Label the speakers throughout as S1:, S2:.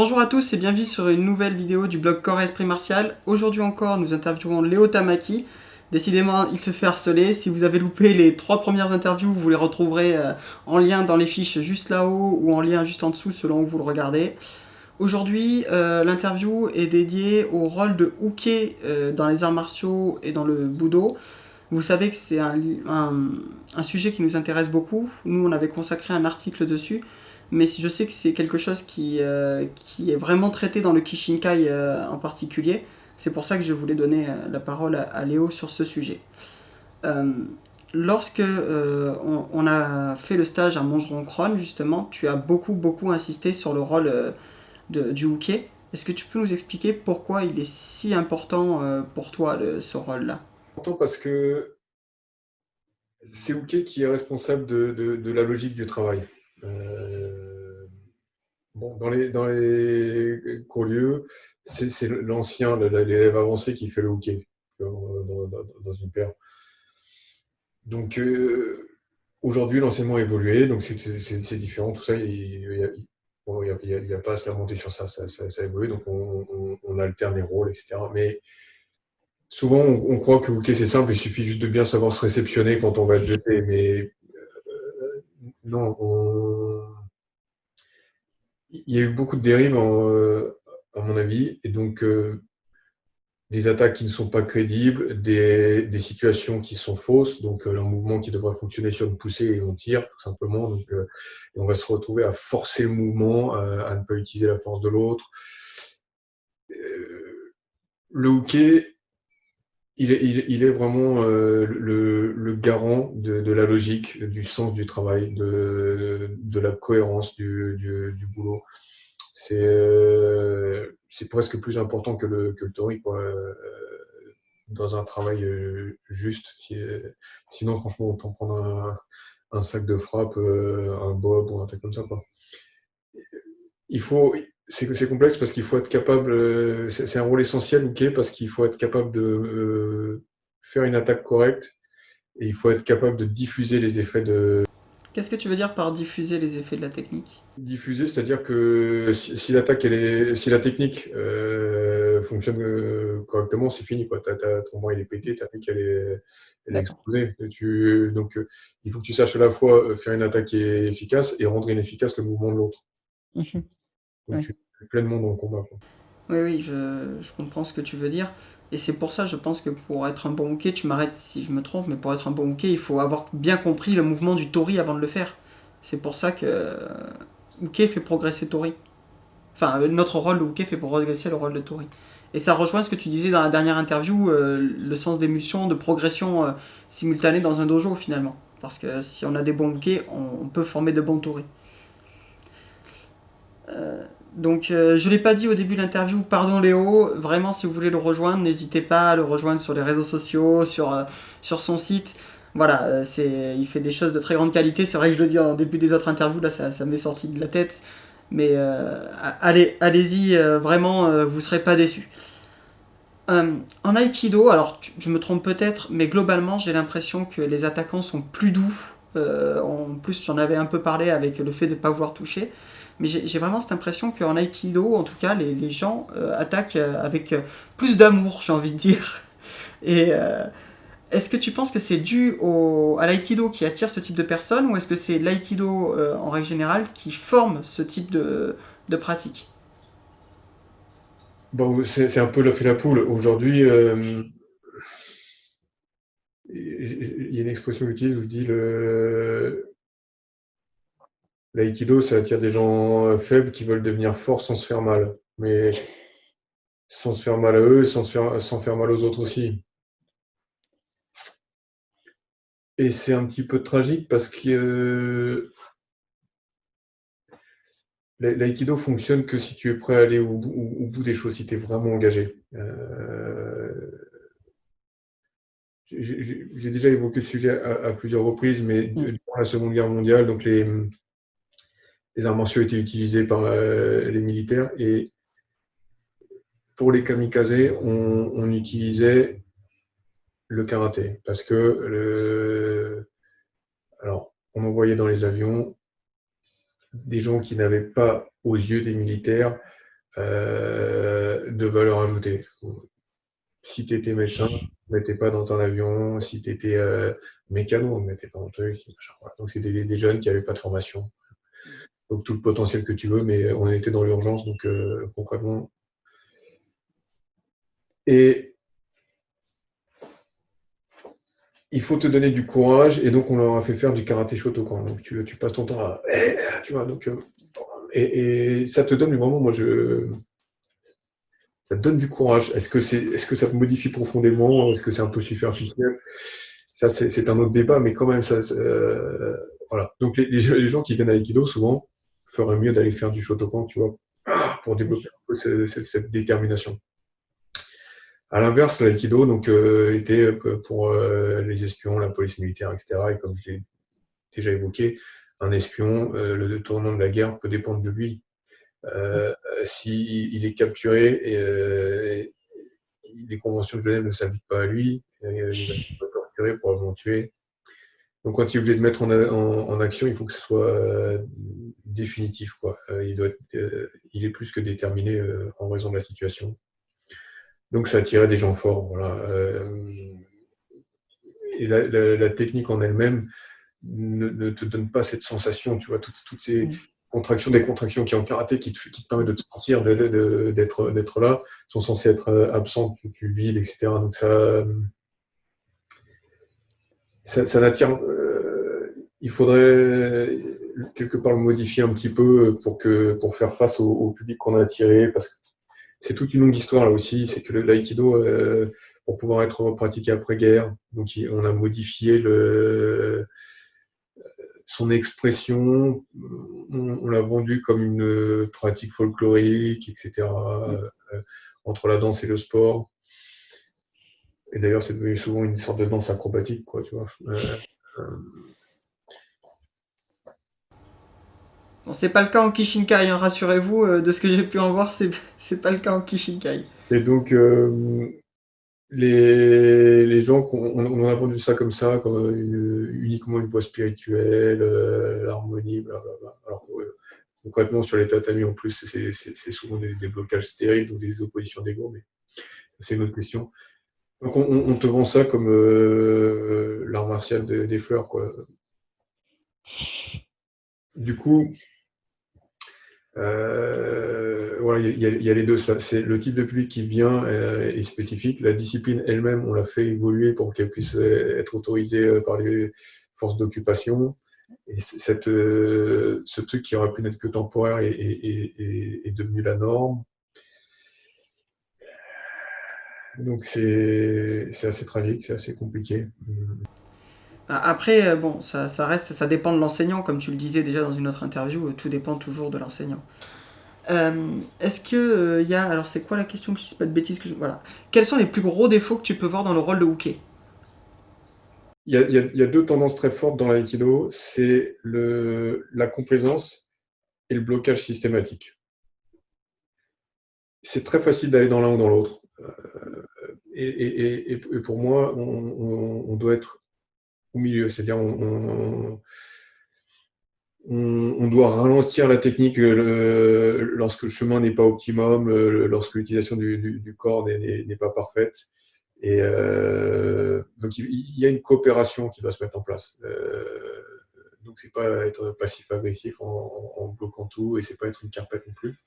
S1: Bonjour à tous et bienvenue sur une nouvelle vidéo du blog Corps et Esprit Martial. Aujourd'hui encore, nous interviewons Léo Tamaki. Décidément, il se fait harceler. Si vous avez loupé les 3 premières interviews, vous les retrouverez en lien dans les fiches juste là-haut ou en lien juste en dessous selon où vous le regardez. Aujourd'hui, l'interview est dédiée au rôle de Uke dans les arts martiaux et dans le Budo. Vous savez que c'est un sujet qui nous intéresse beaucoup. Nous, on avait consacré un article dessus. Mais je sais que c'est quelque chose qui est vraiment traité dans le Kishinkai en particulier. C'est pour ça que je voulais donner la parole à Léo sur ce sujet. Euh, Lorsque on a fait le stage à Mongeron Kron, justement, tu as beaucoup insisté sur le rôle du Uke. Est-ce que tu peux nous expliquer pourquoi il est si important pour toi, ce rôle-là?
S2: Important parce que c'est Houquet qui est responsable de la logique du travail. Bon, dans les cours-lieux, c'est l'ancien, l'élève avancé qui fait le Houquet dans une paire. Donc, aujourd'hui, l'enseignement a évolué, donc c'est différent, tout ça. Bon, il y a pas à se lamenter sur ça, ça a évolué, donc on alterne les rôles, etc. Mais souvent, on croit que Hooker, c'est simple, il suffit juste de bien savoir se réceptionner quand on va être jeté. Mais non, il y a eu beaucoup de dérives, à mon avis, et donc des attaques qui ne sont pas crédibles, des situations qui sont fausses, donc un mouvement qui devrait fonctionner sur une poussée et on tire, tout simplement. Donc, et on va se retrouver à forcer le mouvement, à ne pas utiliser la force de l'autre. Le hooker, il est vraiment le garant de la logique, du sens du travail, de la cohérence du boulot. C'est presque plus important que le tori, quoi, dans un travail juste. Sinon, franchement, autant prendre un sac de frappe, un bob ou un truc comme ça, quoi. Il faut, c'est complexe parce qu'il faut être capable, c'est un rôle essentiel, ok, parce qu'il faut être capable de faire une attaque correcte et il faut être capable de diffuser les effets de
S1: Qu'est-ce que tu veux dire par diffuser les effets de la technique?
S2: diffuser, c'est-à-dire que si l'attaque, si la technique fonctionne correctement, c'est fini, quoi. Ton bras il est pété, ta pique elle est
S1: D'accord.
S2: explosée. Donc il faut que tu saches à la fois faire une attaque qui est efficace et rendre inefficace le mouvement de l'autre.
S1: Mhm.
S2: Donc
S1: Oui.
S2: tu es pleinement dans le combat, quoi.
S1: Oui, je comprends ce que tu veux dire. Et c'est pour ça, je pense que pour être un bon hooker, tu m'arrêtes si je me trompe, mais pour être un bon hooker, il faut avoir bien compris le mouvement du tori avant de le faire. C'est pour ça que hooker fait progresser tori. Enfin, notre rôle de hooker fait progresser le rôle de tori. Et ça rejoint ce que tu disais dans la dernière interview, le sens d'émulsion, de progression simultanée dans un dojo finalement. Parce que si on a des bons hookers, on peut former de bons tori. Donc je ne l'ai pas dit au début de l'interview, pardon Léo, vraiment si vous voulez le rejoindre, n'hésitez pas à le rejoindre sur les réseaux sociaux, sur son site. Voilà, il fait des choses de très grande qualité, c'est vrai que je le dis en début des autres interviews, là ça m'est sorti de la tête, mais allez-y, vraiment, vous ne serez pas déçus. En Aikido, alors je me trompe peut-être, mais globalement j'ai l'impression que les attaquants sont plus doux. En plus j'en avais un peu parlé avec le fait de ne pas vouloir toucher. Mais j'ai vraiment cette impression qu'en Aikido, en tout cas, les gens attaquent avec plus d'amour, j'ai envie de dire. Et est-ce que tu penses que c'est dû à l'Aikido qui attire ce type de personnes ou est-ce que c'est l'Aikido en règle générale qui forme ce type de pratique?
S2: Bon, c'est un peu l'œuf et la poule. Aujourd'hui, il y a une expression que j'utilise où je dis l'aïkido, ça attire des gens faibles qui veulent devenir forts sans se faire mal. Mais sans se faire mal à eux, sans faire mal aux autres aussi. Et c'est un petit peu tragique parce que l'aïkido fonctionne que si tu es prêt à aller au bout des choses, si tu es vraiment engagé. J'ai déjà évoqué le sujet à plusieurs reprises, mais
S1: Hmm.
S2: durant la Seconde Guerre mondiale, donc les arts martiaux étaient utilisés par les militaires et pour les kamikazes, on utilisait le karaté parce que alors, on envoyait dans les avions des gens qui n'avaient pas, aux yeux des militaires, de valeur ajoutée. Si tu étais médecin, ne mettais pas dans un avion. Si tu étais mécano, ne mettais pas dans le truc. Voilà. Donc, c'était des jeunes qui n'avaient pas de formation. Donc, tout le potentiel que tu veux, mais on était dans l'urgence, donc concrètement. Et il faut te donner du courage, et donc on leur a fait faire du karaté Shotokan. Donc, tu passes ton temps à. Tu vois, donc. Et ça te donne vraiment, ça te donne du courage. Est-ce que ça te modifie profondément? Est-ce que c'est un peu superficiel? Ça, c'est un autre débat, mais quand même, voilà. Donc, les gens qui viennent à Aikido, souvent, feraient mieux d'aller faire du Shotokan, tu vois, pour développer un peu cette détermination. À l'inverse, l'aïkido donc, était pour les espions, la police militaire, etc. Et comme je l'ai déjà évoqué, un espion, le tournant de la guerre peut dépendre de lui. S'il est capturé et les conventions de Genève ne s'appliquent pas à lui, il va être torturé, probablement tué. Donc quand il est obligé de mettre en action, il faut que ce soit définitif, quoi. Il est plus que déterminé en raison de la situation. Donc ça attirait des gens forts. Voilà. Et la technique en elle-même ne te donne pas cette sensation, tu vois, toutes ces contractions, des contractions qui en karaté qui te permettent de te sentir, d'être là, sont censées être absentes, tu vides, etc. Donc ça n'attire. Il faudrait quelque part le modifier un petit peu pour faire face au public qu'on a attiré, parce que c'est toute une longue histoire là aussi. C'est que l'aïkido, pour pouvoir être pratiqué après-guerre, donc on a modifié son expression, on l'a vendu comme une pratique folklorique, etc., entre la danse et le sport. Et d'ailleurs, c'est devenu souvent une sorte de danse acrobatique, quoi, tu vois.
S1: Bon, c'est pas le cas en Kishinkai, hein, rassurez-vous, de ce que j'ai pu en voir, c'est pas le cas en Kishinkai.
S2: Et donc, les gens, on a vendu ça comme ça, comme uniquement une voie spirituelle, l'harmonie, blablabla. Alors que, concrètement, sur les tatamis, en plus, c'est souvent des blocages stériles ou des oppositions d'ego, mais c'est une autre question. Donc, on te vend ça comme l'art martial des fleurs, quoi. Du coup, voilà, il y a les deux. C'est le type de public qui vient est spécifique. La discipline elle-même, on l'a fait évoluer pour qu'elle puisse être autorisée par les forces d'occupation. Et ce truc qui aurait pu n'être que temporaire est devenu la norme. Donc c'est assez tragique, c'est assez compliqué.
S1: Après, bon, ça reste, ça dépend de l'enseignant, comme tu le disais déjà dans une autre interview, tout dépend toujours de l'enseignant. Est-ce que y a, alors c'est quoi la question que je dis pas de bêtises voilà. Quels sont les plus gros défauts que tu peux voir dans le rôle de hooké?
S2: Il y a deux tendances très fortes dans l'aïkido, c'est la complaisance et le blocage systématique. C'est très facile d'aller dans l'un ou dans l'autre. Et pour moi, on doit être au milieu, c'est-à-dire on doit ralentir la technique lorsque le chemin n'est pas optimum, lorsque l'utilisation du corps n'est pas parfaite. Et donc il y a une coopération qui doit se mettre en place. Donc c'est pas être passif-agressif en bloquant tout, et c'est pas être une carpette non plus.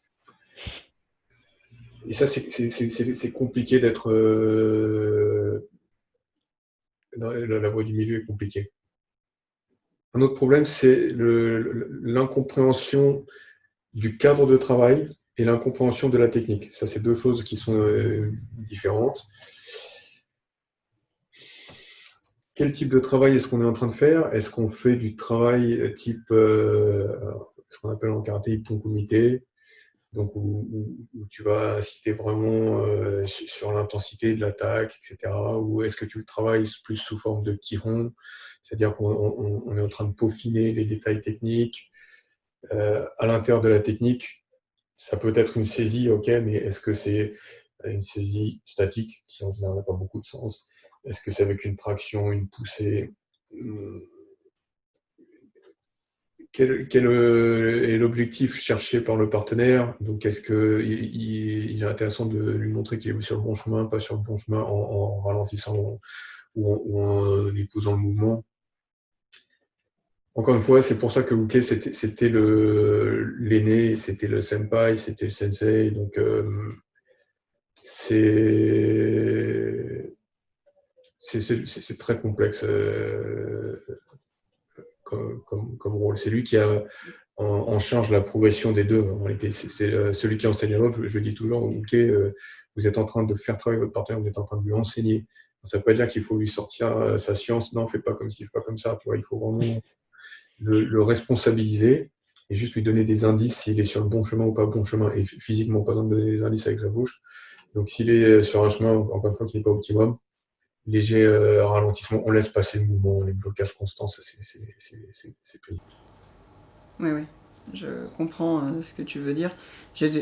S2: Et ça, c'est compliqué d'être. La voie du milieu est compliquée. Un autre problème, c'est l'incompréhension du cadre de travail et l'incompréhension de la technique. Ça, c'est deux choses qui sont différentes. Quel type de travail est-ce qu'on est en train de faire? Est-ce qu'on fait du travail type ce qu'on appelle en karaté ippon kumite, donc où tu vas assister vraiment sur l'intensité de l'attaque, etc. Ou est-ce que tu travailles plus sous forme de kihon, c'est-à-dire qu'on est en train de peaufiner les détails techniques. À l'intérieur de la technique, ça peut être une saisie, ok, mais est-ce que c'est une saisie statique, qui en général n'a pas beaucoup de sens? Est-ce que c'est avec une traction, une poussée? quel est l'objectif cherché par le partenaire? Donc, est-ce qu'il est intéressant de lui montrer qu'il est sur le bon chemin, pas sur le bon chemin, en ralentissant ou en lui posant le mouvement? Encore une fois, c'est pour ça que Uke, c'était l'aîné, c'était le senpai, c'était le sensei. Donc, c'est c'est très complexe comme rôle. C'est lui qui a en charge la progression des deux. En réalité, c'est celui qui enseigne à l'autre. Je dis toujours, ok, vous êtes en train de faire travailler votre partenaire, vous êtes en train de lui enseigner. Ça ne veut pas dire qu'il faut lui sortir sa science. Non, fais pas comme ci, fais pas comme ça. Tu vois, il faut vraiment le responsabiliser et juste lui donner des indices s'il est sur le bon chemin ou pas le bon chemin. Et physiquement, pas besoin de donner des indices avec sa bouche. Donc, s'il est sur un chemin, encore une fois, qui n'est pas optimum, léger ralentissement, on laisse passer le mouvement, les blocages constants, ça c'est pénible.
S1: Oui, oui, je comprends ce que tu veux dire.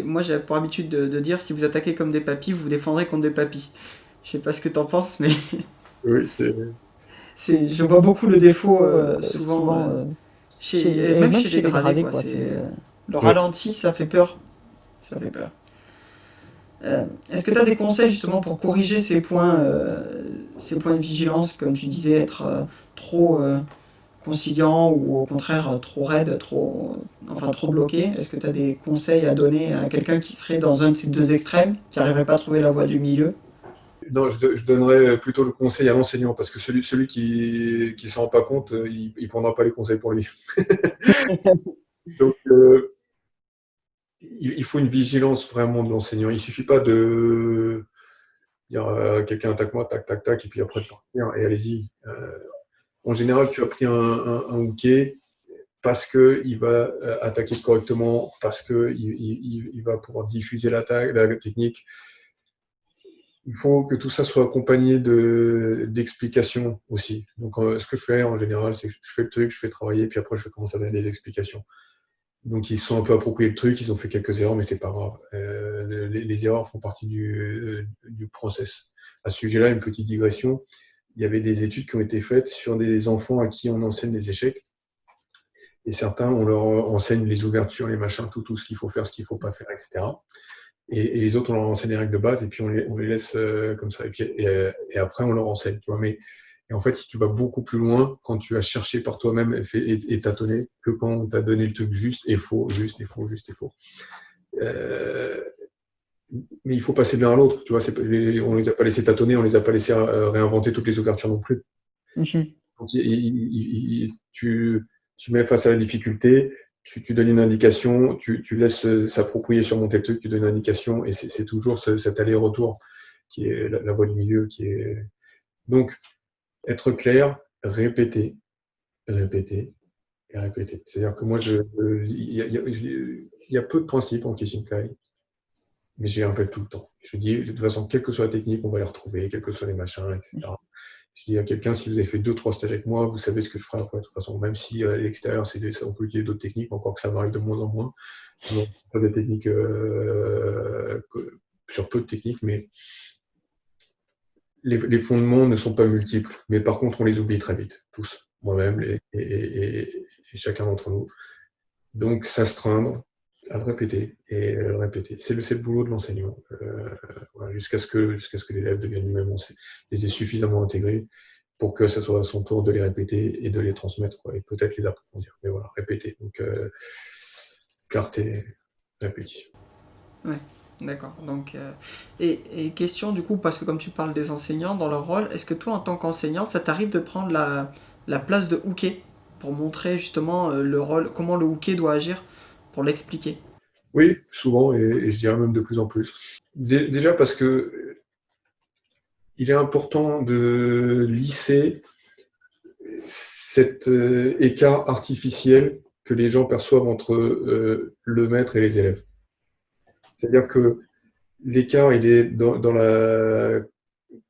S1: Moi, j'ai pour habitude de dire, si vous attaquez comme des papis, vous vous défendrez contre des papis. Je sais pas ce que t'en penses, mais
S2: Oui, c'est.
S1: je vois beaucoup le défaut souvent,
S3: souvent,
S1: et même
S3: même
S1: chez les
S3: chez les
S1: gradés,
S3: gradés,
S1: quoi.
S3: quoi.
S1: Le
S2: Ouais.
S1: ralenti, ça fait peur. Ça fait peur. Est-ce que tu as des conseils justement pour corriger ces points de vigilance, comme tu disais, être trop conciliant ou au contraire trop raide, trop bloqué? Est-ce que tu as des conseils à donner à quelqu'un qui serait dans un de ces deux extrêmes, qui n'arriverait pas à trouver la voie du milieu?
S2: Non, je donnerais plutôt le conseil à l'enseignant parce que celui qui ne s'en rend pas compte, il ne prendra pas les conseils pour lui. Donc, il faut une vigilance vraiment de l'enseignant. Il ne suffit pas de dire quelqu'un attaque-moi, tac, tac, tac, et puis après de partir et allez-y. En général, tu as pris un hooké parce qu'il va attaquer correctement, parce qu'il va pouvoir diffuser la technique. Il faut que tout ça soit accompagné d'explications aussi. Donc, ce que je fais en général, c'est que je fais le truc, je fais travailler, puis après, je vais commencer à donner des explications. Donc, ils se sont un peu appropriés le truc, ils ont fait quelques erreurs, mais c'est pas grave. Les erreurs font partie du process. À ce sujet-là, une petite digression. Il y avait des études qui ont été faites sur des enfants à qui on enseigne les échecs. Et certains, on leur enseigne les ouvertures, les machins, tout ce qu'il faut faire, ce qu'il ne faut pas faire, etc. Et les autres, on leur enseigne les règles de base et puis on les laisse comme ça. Et après, on leur enseigne. Tu vois, et en fait, si tu vas beaucoup plus loin, quand tu as cherché par toi-même et tâtonné, que quand on t'a donné le truc juste et faux, juste et faux, juste et faux. Mais il faut passer de l'un à l'autre. Tu vois, on ne les a pas laissés tâtonner, on ne les a pas laissés réinventer toutes les ouvertures non plus. Donc, tu mets face à la difficulté, tu donnes une indication, tu laisses s'approprier surmonter le truc, tu donnes une indication, et c'est toujours cet aller-retour qui est la voie du milieu. Donc, être clair, répéter, répéter et répéter. C'est-à-dire que moi, il y a peu de principes en Kishinkai, mais j'y répète tout le temps. Je dis, de toute façon, quelle que soit la technique, on va les retrouver, quels que soient les machins, etc. Je dis à quelqu'un, si vous avez fait 2-3 stages avec moi, vous savez ce que je ferai après. De toute façon, même si à l'extérieur, on peut utiliser d'autres techniques, encore que ça m'arrive de moins en moins. Donc, pas des techniques sur peu de techniques, mais les fondements ne sont pas multiples. Mais par contre, on les oublie très vite, tous, moi-même et chacun d'entre nous. Donc, s'astreindre à le répéter et le répéter. C'est le boulot de l'enseignant. Voilà, jusqu'à ce que l'élève devienne lui-même, les ait suffisamment intégrés pour que ce soit à son tour de les répéter et de les transmettre et peut-être les approfondir. Mais voilà, répéter. Donc, clarté, répétition.
S1: Ouais, d'accord. Donc, et question du coup, parce que comme tu parles des enseignants dans leur rôle, est-ce que toi en tant qu'enseignant, ça t'arrive de prendre la place de hooké pour montrer justement le rôle, comment le hooké doit agir, pour l'expliquer?
S2: Oui, souvent, et je dirais même de plus en plus. Déjà parce que il est important de lisser cet écart artificiel que les gens perçoivent entre le maître et les élèves. C'est-à-dire que l'écart, il est dans la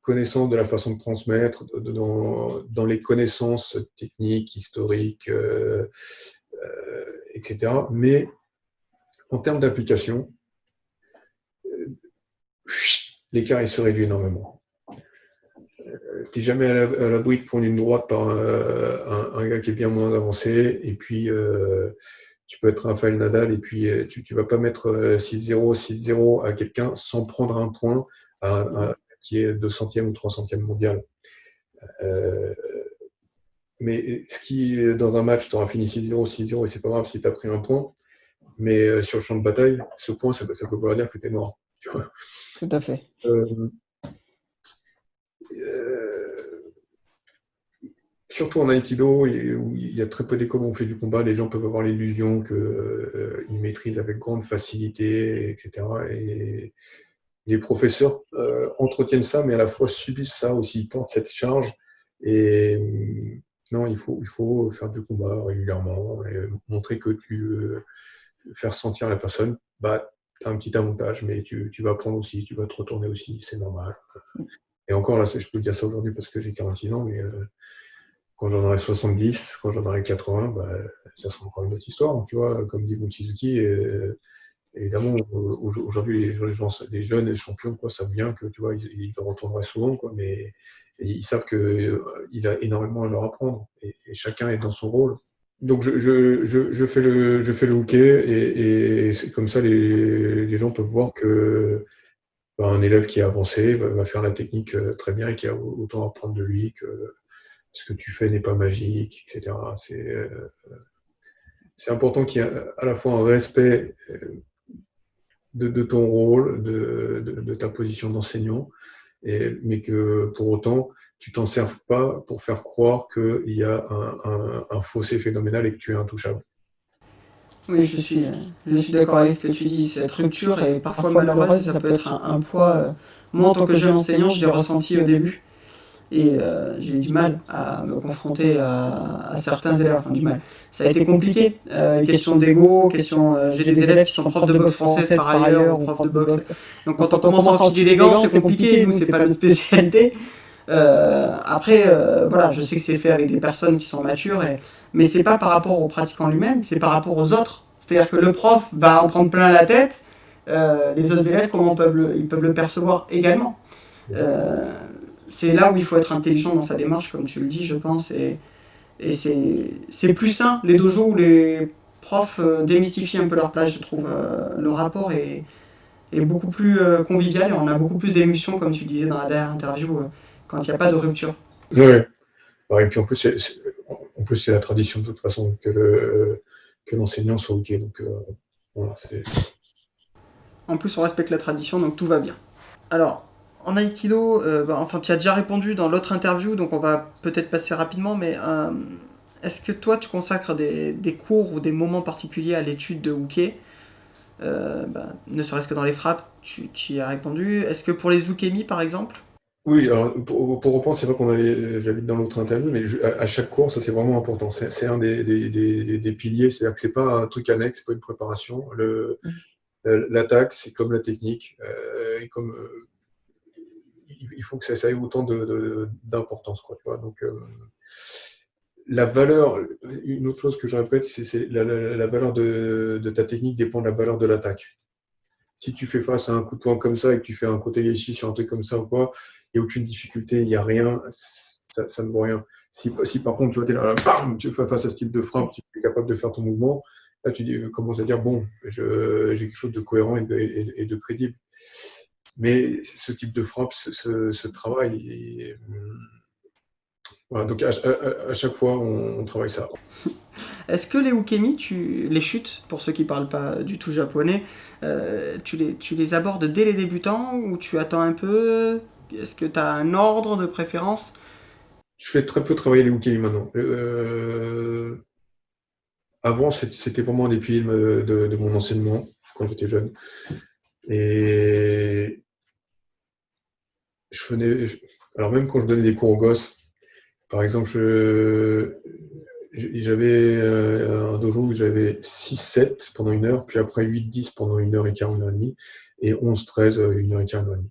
S2: connaissance de la façon de transmettre, dans les connaissances techniques, historiques, etc. Mais en termes d'application, l'écart il se réduit énormément. t'es jamais à l'abri de prendre une droite par un gars qui est bien moins avancé. Et puis, tu peux être Rafael Nadal et puis tu vas pas mettre 6-0, 6-0 à quelqu'un sans prendre un point qui est 200e ou 300e mondial. Euh, mais ce qui, dans un match, tu auras fini 6-0, 6-0 et c'est pas grave si tu as pris un point. Mais sur le champ de bataille, ce point, ça peut vouloir dire que tu es mort. Tu vois.
S1: Tout à fait.
S2: Euh, Surtout en Aïkido, où il y a très peu d'écoles où on fait du combat, les gens peuvent avoir l'illusion qu'ils maîtrisent avec grande facilité, etc. Et les professeurs entretiennent ça, mais à la fois subissent ça aussi, ils portent cette charge. Et non, il faut faire du combat régulièrement et montrer que faire sentir à la personne, bah, tu as un petit avantage, mais tu vas prendre aussi, tu vas te retourner aussi, c'est normal. Et encore là, je peux dire ça aujourd'hui parce que j'ai 46 ans, mais quand j'en aurai 70, quand j'en aurai 80, bah, ça sera encore une autre histoire, tu vois, comme dit Mochizuki. Évidemment, aujourd'hui, les jeunes, les champions, quoi, savent bien que, tu vois, ils retourneraient souvent, quoi, mais ils savent qu'il a énormément à leur apprendre, et chacun est dans son rôle. Donc, je fais le hockey, et c'est comme ça, les gens peuvent voir que un élève qui a avancé va faire la technique très bien et qui a autant à apprendre de lui que ce que tu fais n'est pas magique, etc. C'est important qu'il y ait à la fois un respect de ton rôle, de ta position d'enseignant, mais que pour autant, tu t'en serves pas pour faire croire qu'il y a un fossé phénoménal et que tu es intouchable.
S1: Oui, je suis d'accord avec ce que tu dis. Cette rupture est parfois malheureuse et ça peut être un poids. Moi, en tant que jeune enseignant, je l'ai ressenti au début. Et j'ai eu du mal à me confronter à certains élèves. Enfin, du mal. Ça a été compliqué. Question d'ego, j'ai des élèves qui sont profs de boxe française par ailleurs, ou profs de boxe. Donc quand on commence à enfiler les gants, c'est compliqué. Nous, c'est pas notre spécialité. Après, voilà, je sais que c'est fait avec des personnes qui sont matures, mais c'est pas par rapport au pratiquant lui-même, c'est par rapport aux autres. C'est-à-dire que le prof va en prendre plein la tête, les autres élèves, comment ils peuvent le percevoir également. C'est là où il faut être intelligent dans sa démarche, comme tu le dis, je pense, et c'est plus sain, les dojos où les profs démystifient un peu leur place, je trouve. Le rapport est beaucoup plus convivial et on a beaucoup plus d'émotions, comme tu disais dans la dernière interview, quand il n'y a pas de rupture.
S2: Oui. Et puis en plus, c'est la tradition de toute façon que l'enseignant soit OK. Donc voilà,
S1: En plus, on respecte la tradition, donc tout va bien. Alors, en Aïkido, enfin, tu as déjà répondu dans l'autre interview, donc on va peut-être passer rapidement, mais est-ce que toi, tu consacres des cours ou des moments particuliers à l'étude de Uke ne serait-ce que dans les frappes, tu y as répondu. Est-ce que pour les Ukemi, par exemple?
S2: Oui, alors pour reprendre, c'est vrai j'habite dans l'autre interview, mais à chaque cours, ça c'est vraiment important. C'est un des piliers, c'est-à-dire que c'est pas un truc annexe, c'est pas une préparation. L'attaque, c'est comme la technique, et comme il faut que ça ait autant d'importance, quoi, tu vois. Donc la valeur, une autre chose que je répète, c'est la valeur de ta technique dépend de la valeur de l'attaque. Si tu fais face à un coup de poing comme ça et que tu fais un côté ici sur un truc comme ça ou quoi, il n'y a aucune difficulté, il n'y a rien, ça ne vaut rien. Si par contre, tu vois, es là, bam, tu fais face à ce type de frappe, tu es capable de faire ton mouvement, là, tu commences à dire, bon, j'ai quelque chose de cohérent et de crédible. Mais ce type de frappe, ce travail, voilà, donc à chaque fois, on travaille ça.
S1: Est-ce que les ukemi, les chutes, pour ceux qui ne parlent pas du tout japonais, tu les abordes dès les débutants ou tu attends un peu? Est-ce que tu as un ordre de préférence?
S2: Je fais très peu travailler les ukemi maintenant. Avant, c'était vraiment des piliers de mon enseignement quand j'étais jeune. Et alors même quand je donnais des cours aux gosses, par exemple, j'avais un dojo où j'avais 6-7 pendant 1 heure, puis après 8-10 pendant 1 h 15, 1 h 30, et 11-13, 1 h 15, 1 h 30.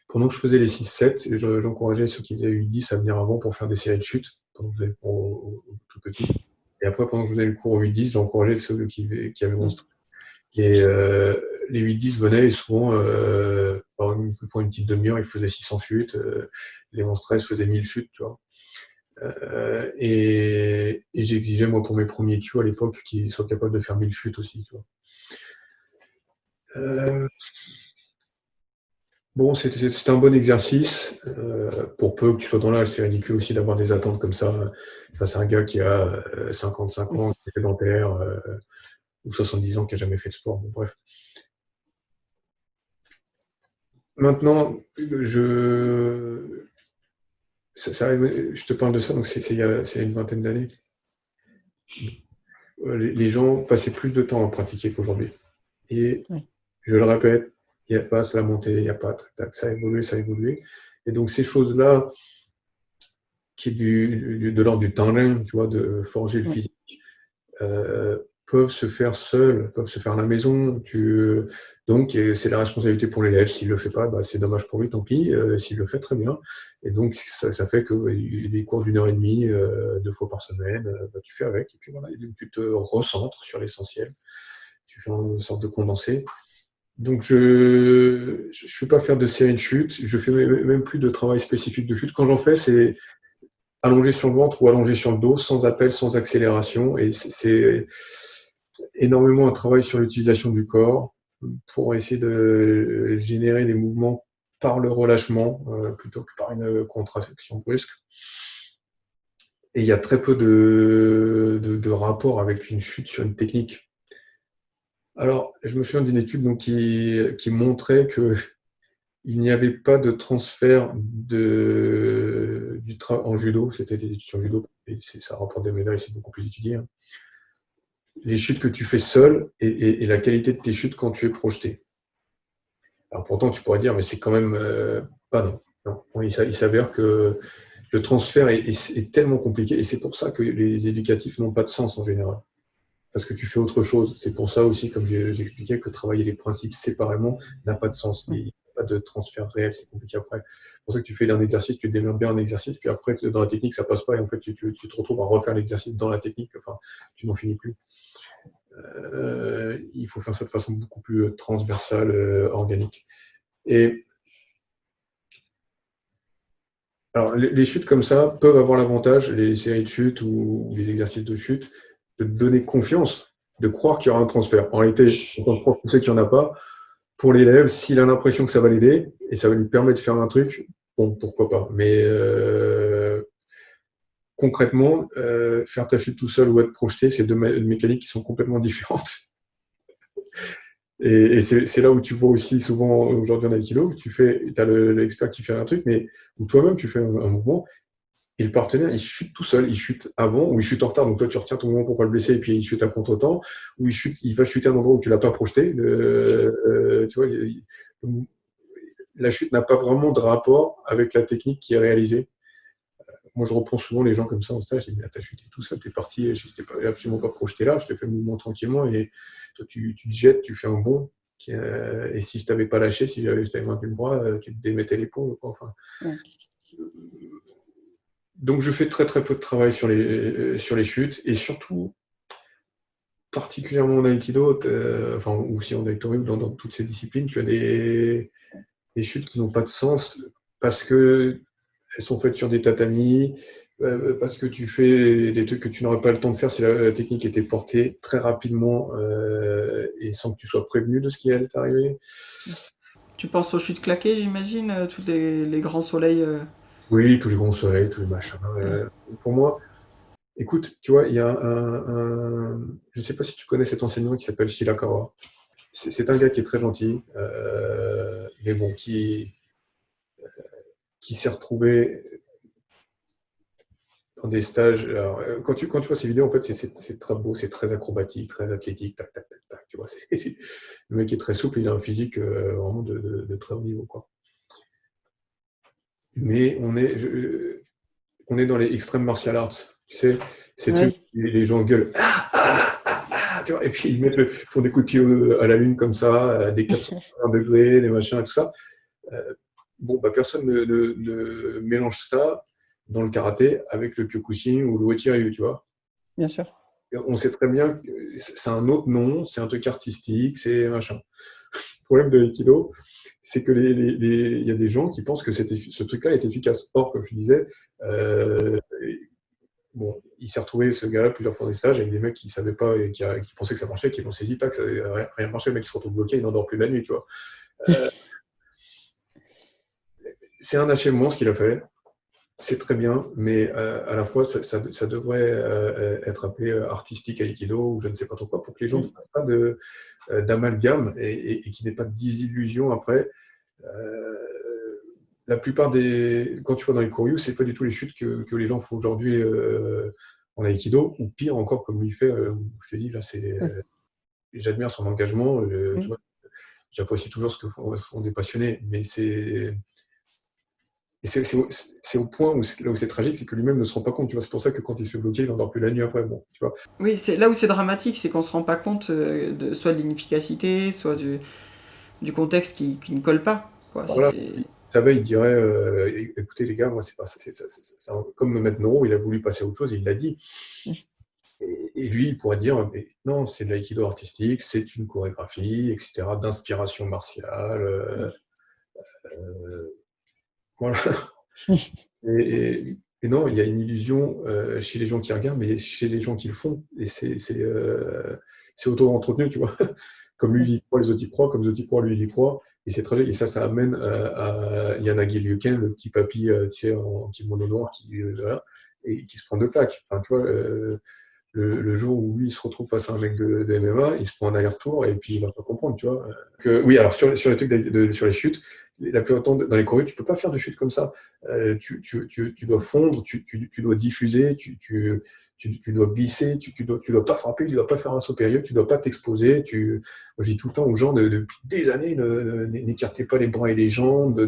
S2: Pendant que je faisais les 6-7, j'encourageais ceux qui faisaient 8-10 à venir avant pour faire des séries de chutes, pendant que je faisais pour tout petit. Et après, pendant que je faisais le cours au 8-10, j'encourageais ceux qui avaient 11-13. Et les 8-10 venaient et souvent, pour une petite demi-heure, ils faisaient 600 chutes. Les 11-13 faisaient 1000 chutes, tu vois. Et j'exigeais, moi, pour mes premiers Q à l'époque, qu'ils soient capables de faire 1000 chutes aussi, tu vois. Bon, c'était un bon exercice. Pour peu que tu sois dans l'âge, c'est ridicule aussi d'avoir des attentes comme ça face à un gars qui a 55
S1: Oui.
S2: ans, qui est sédentaire, ou 70 ans, qui n'a jamais fait de sport. Bon, bref. Maintenant, je te parle de ça, donc c'est il y a une vingtaine d'années. Les gens passaient plus de temps à pratiquer qu'aujourd'hui. Et
S1: Oui.
S2: je le répète, il n'y a pas à se lamenter, il n'y a pas ça a évolué, ça a évolué. Et donc ces choses-là, qui est de l'ordre du talent, tu vois, de forger le
S1: Oui.
S2: physique, peuvent se faire seuls, peuvent se faire à la maison. Donc, c'est la responsabilité pour l'élève. S'il ne le fait pas, bah, c'est dommage pour lui, tant pis. S'il le fait, très bien. Et donc, ça fait que des cours d'1 h 30, 2 fois par semaine, bah, tu fais avec. Et puis voilà, tu te recentres sur l'essentiel. Tu fais une sorte de condensé. Donc, je ne suis pas faire de série de chutes. Je fais même plus de travail spécifique de chute. Quand j'en fais, c'est allongé sur le ventre ou allongé sur le dos, sans appel, sans accélération. Et c'est énormément un travail sur l'utilisation du corps pour essayer de générer des mouvements par le relâchement plutôt que par une contraction brusque. Et il y a très peu de rapport avec une chute sur une technique. Alors, je me souviens d'une étude donc, qui montrait que il n'y avait pas de transfert en judo, c'était des études sur judo, et ça rapporte des médailles, c'est beaucoup plus étudié. Hein. Les chutes que tu fais seul et la qualité de tes chutes quand tu es projeté. Alors pourtant, tu pourrais dire, mais c'est quand même pas non. Non. Il s'avère que le transfert est tellement compliqué, et c'est pour ça que les éducatifs n'ont pas de sens en général. Parce que tu fais autre chose. C'est pour ça aussi, comme j'expliquais, que travailler les principes séparément n'a pas de sens. Il n'y a pas de transfert réel, c'est compliqué après. C'est pour ça que tu fais un exercice, tu démarres bien un exercice, puis après, dans la technique, ça passe pas, et en fait, tu te retrouves à refaire l'exercice dans la technique, enfin, tu n'en finis plus. Il faut faire ça de façon beaucoup plus transversale, organique. Et alors, les chutes comme ça peuvent avoir l'avantage, les séries de chutes ou les exercices de chute, de te donner confiance, de croire qu'il y aura un transfert. En réalité, en tant que prof, on sait qu'il n'y en a pas. Pour l'élève, s'il a l'impression que ça va l'aider et ça va lui permettre de faire un truc, bon, pourquoi pas. Mais concrètement, faire ta chute tout seul ou être projeté, c'est deux mécaniques qui sont complètement différentes. Et c'est là où tu vois aussi souvent aujourd'hui en Aikido, tu as l'expert qui fait un truc, mais où toi-même tu fais un mouvement, et le partenaire il chute tout seul, il chute avant ou il chute en retard, donc toi tu retiens ton mouvement pour pas le blesser, et puis il chute à contre-temps, ou il va chuter à un endroit où tu l'as pas projeté. Tu vois, la chute n'a pas vraiment de rapport avec la technique qui est réalisée. Moi, je reprends souvent les gens comme ça en stage. Je dis, mais t'as chuté tout seul, t'es parti, je t'ai absolument pas projeté là, je te fais le mouvement tranquillement et toi, tu te jettes, tu fais un bond. Et si je t'avais pas lâché, si je t'avais maintenu le bras, tu te démettais l'épaule. Enfin,
S1: Ouais.
S2: donc, je fais très très peu de travail sur les chutes et surtout, particulièrement en Aikido, enfin, ou aussi en Aikido, dans toutes ces disciplines, tu as des chutes qui n'ont pas de sens parce que elles sont faites sur des tatamis, parce que tu fais des trucs que tu n'aurais pas le temps de faire si la technique était portée très rapidement et sans que tu sois prévenu de ce qui allait t'arriver.
S1: Tu penses aux chutes claquées, j'imagine, tous les grands soleils.
S2: Oui, tous les grands soleils, tous les machins.
S1: Ouais.
S2: Pour moi, écoute, tu vois, il y a je ne sais pas si tu connais cet enseignant qui s'appelle Shirakawa. C'est un gars qui est très gentil, mais bon, qui s'est retrouvé dans des stages. Alors, quand tu vois ces vidéos, en fait, c'est très beau, c'est très acrobatique, très athlétique, tac, tac, tac, tac. Tu vois, le mec est très souple, il a un physique vraiment de très haut niveau, quoi. Mais on est dans les extrêmes martial arts. Tu sais, ces trucs,
S1: Ouais.
S2: les gens gueulent. Tu vois, et puis font des coups de pied à la lune comme ça, à des 420 degrés, des machins et tout ça. Bon, bah, personne ne mélange ça dans le karaté avec le Kyokushin ou le Uechi-ryu, tu vois.
S1: Bien sûr.
S2: On sait très bien que c'est un autre nom, c'est un truc artistique, c'est machin. problème de l'aïkido, c'est que il y a des gens qui pensent que ce truc-là est efficace. Or, comme je disais, euh, bon, il s'est retrouvé, ce gars-là, plusieurs fois dans les stages avec des mecs qui ne savaient pas et qui pensaient que ça marchait, qui l'ont saisi, tac, ça n'avait rien marché, le mec qui se retrouve bloqué, il n'endort plus la nuit, tu vois. Euh, c'est un achèvement ce qu'il a fait, c'est très bien, mais à la fois, ça devrait être appelé artistique Aikido ou je ne sais pas trop quoi, pour que les gens ne fassent pas d'amalgame et qu'ils n'aient pas de désillusion après. Euh, la plupart quand tu vas dans les Koryu, c'est pas du tout les chutes que les gens font aujourd'hui en Aikido, ou pire encore, comme lui fait, je te dis, là, j'admire son engagement, tu vois, j'apprécie toujours ce que font des passionnés, mais c'est au point là où c'est tragique, c'est que lui-même ne se rend pas compte, tu vois, c'est pour ça que quand il se fait bloquer, il n'endort plus la nuit après, bon, tu vois.
S1: Oui, c'est là où c'est dramatique, c'est qu'on se rend pas compte soit de l'inefficacité, soit du contexte qui ne colle pas. Quoi.
S2: Voilà, il savait, il dirait, écoutez les gars, moi c'est pas ça, comme Maître Noro, il a voulu passer à autre chose, il l'a dit. Et lui, il pourrait dire, mais non, c'est de l'aïkido artistique, c'est une chorégraphie, etc., d'inspiration martiale. Voilà. Et non, il y a une illusion chez les gens qui regardent, mais chez les gens qui le font. Et c'est auto-entretenu, tu vois. Comme lui, il y croit, les autres y croient, comme les autres y croient, lui, il y croit. Et c'est tragique. Et ça amène à Yanagi Ryuken, le petit papy, tu sais, en kimono noir, voilà, et qui se prend deux claques. Enfin, tu vois, le jour où lui, il se retrouve face à un mec de MMA, il se prend un aller-retour et puis il va pas comprendre, tu vois. Oui, alors sur les trucs sur les chutes, la plupart du temps, dans les choréos, tu peux pas faire de chutes comme ça. Tu dois fondre, tu dois diffuser, tu dois glisser, tu dois pas frapper, tu dois pas faire un saut périlleux, tu dois pas t'exposer. Moi, je dis tout le temps aux gens, depuis des années, n'écartez pas les bras et les jambes,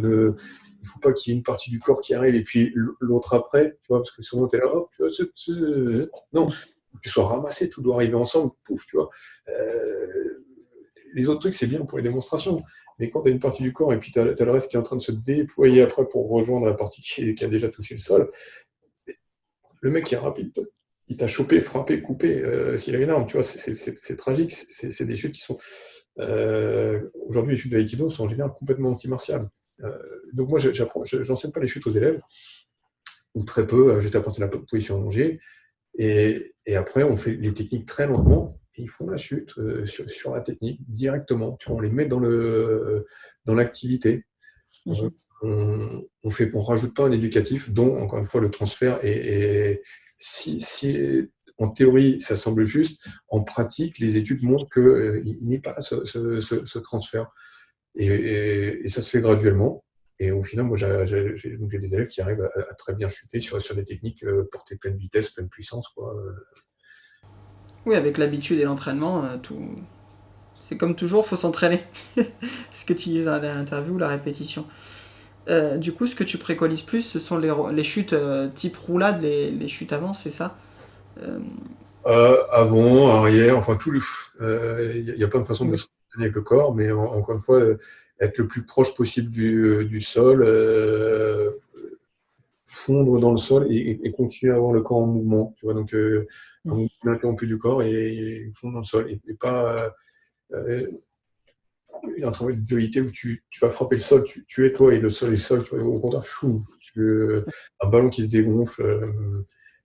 S2: il faut pas qu'il y ait une partie du corps qui arrive et puis l'autre après, tu vois, parce que souvent, tu es là, hop, tu vois, non, que tu sois ramassé, tout doit arriver ensemble, pouf, tu vois. Les autres trucs, c'est bien pour les démonstrations. Mais quand tu as une partie du corps et puis tu as le reste qui est en train de se déployer après pour rejoindre la partie qui a déjà touché le sol, le mec qui est rapide, il t'a chopé, frappé, coupé, s'il a une arme, tu vois, c'est tragique. C'est des chutes qui sont. Aujourd'hui, les chutes de l'aïkido sont en général complètement anti-martiales. Donc moi, j'enseigne pas les chutes aux élèves, ou très peu, je t'apprends la position allongée. Et après, on fait les techniques très lentement et ils font la chute sur la technique directement. Tu vois, on les met dans l'activité. On rajoute pas un éducatif, dont, encore une fois, le transfert. Et si en théorie, ça semble juste, en pratique, les études montrent qu'il n'y a pas ce transfert. Et ça se fait graduellement. Et au final, moi, j'ai des élèves qui arrivent à très bien chuter sur des techniques portées pleine vitesse, pleine puissance, quoi.
S1: Oui, avec l'habitude et l'entraînement, tout. C'est comme toujours, faut s'entraîner. Ce que tu disais dans la dernière interview, la répétition. Du coup, ce que tu préconises plus, ce sont les chutes type roulade, les chutes avant, c'est ça
S2: Avant, arrière, enfin, il y a plein de façons de se entraîner avec le corps, mais encore une fois, être le plus proche possible du sol, fondre dans le sol et continuer à avoir le corps en mouvement. Tu vois, donc un mouvement interrompu du corps et fondre dans le sol. Et pas un travail de dualité où tu vas frapper le sol, tu es toi et le sol est le sol. Tu vois, au contraire, un ballon qui se dégonfle,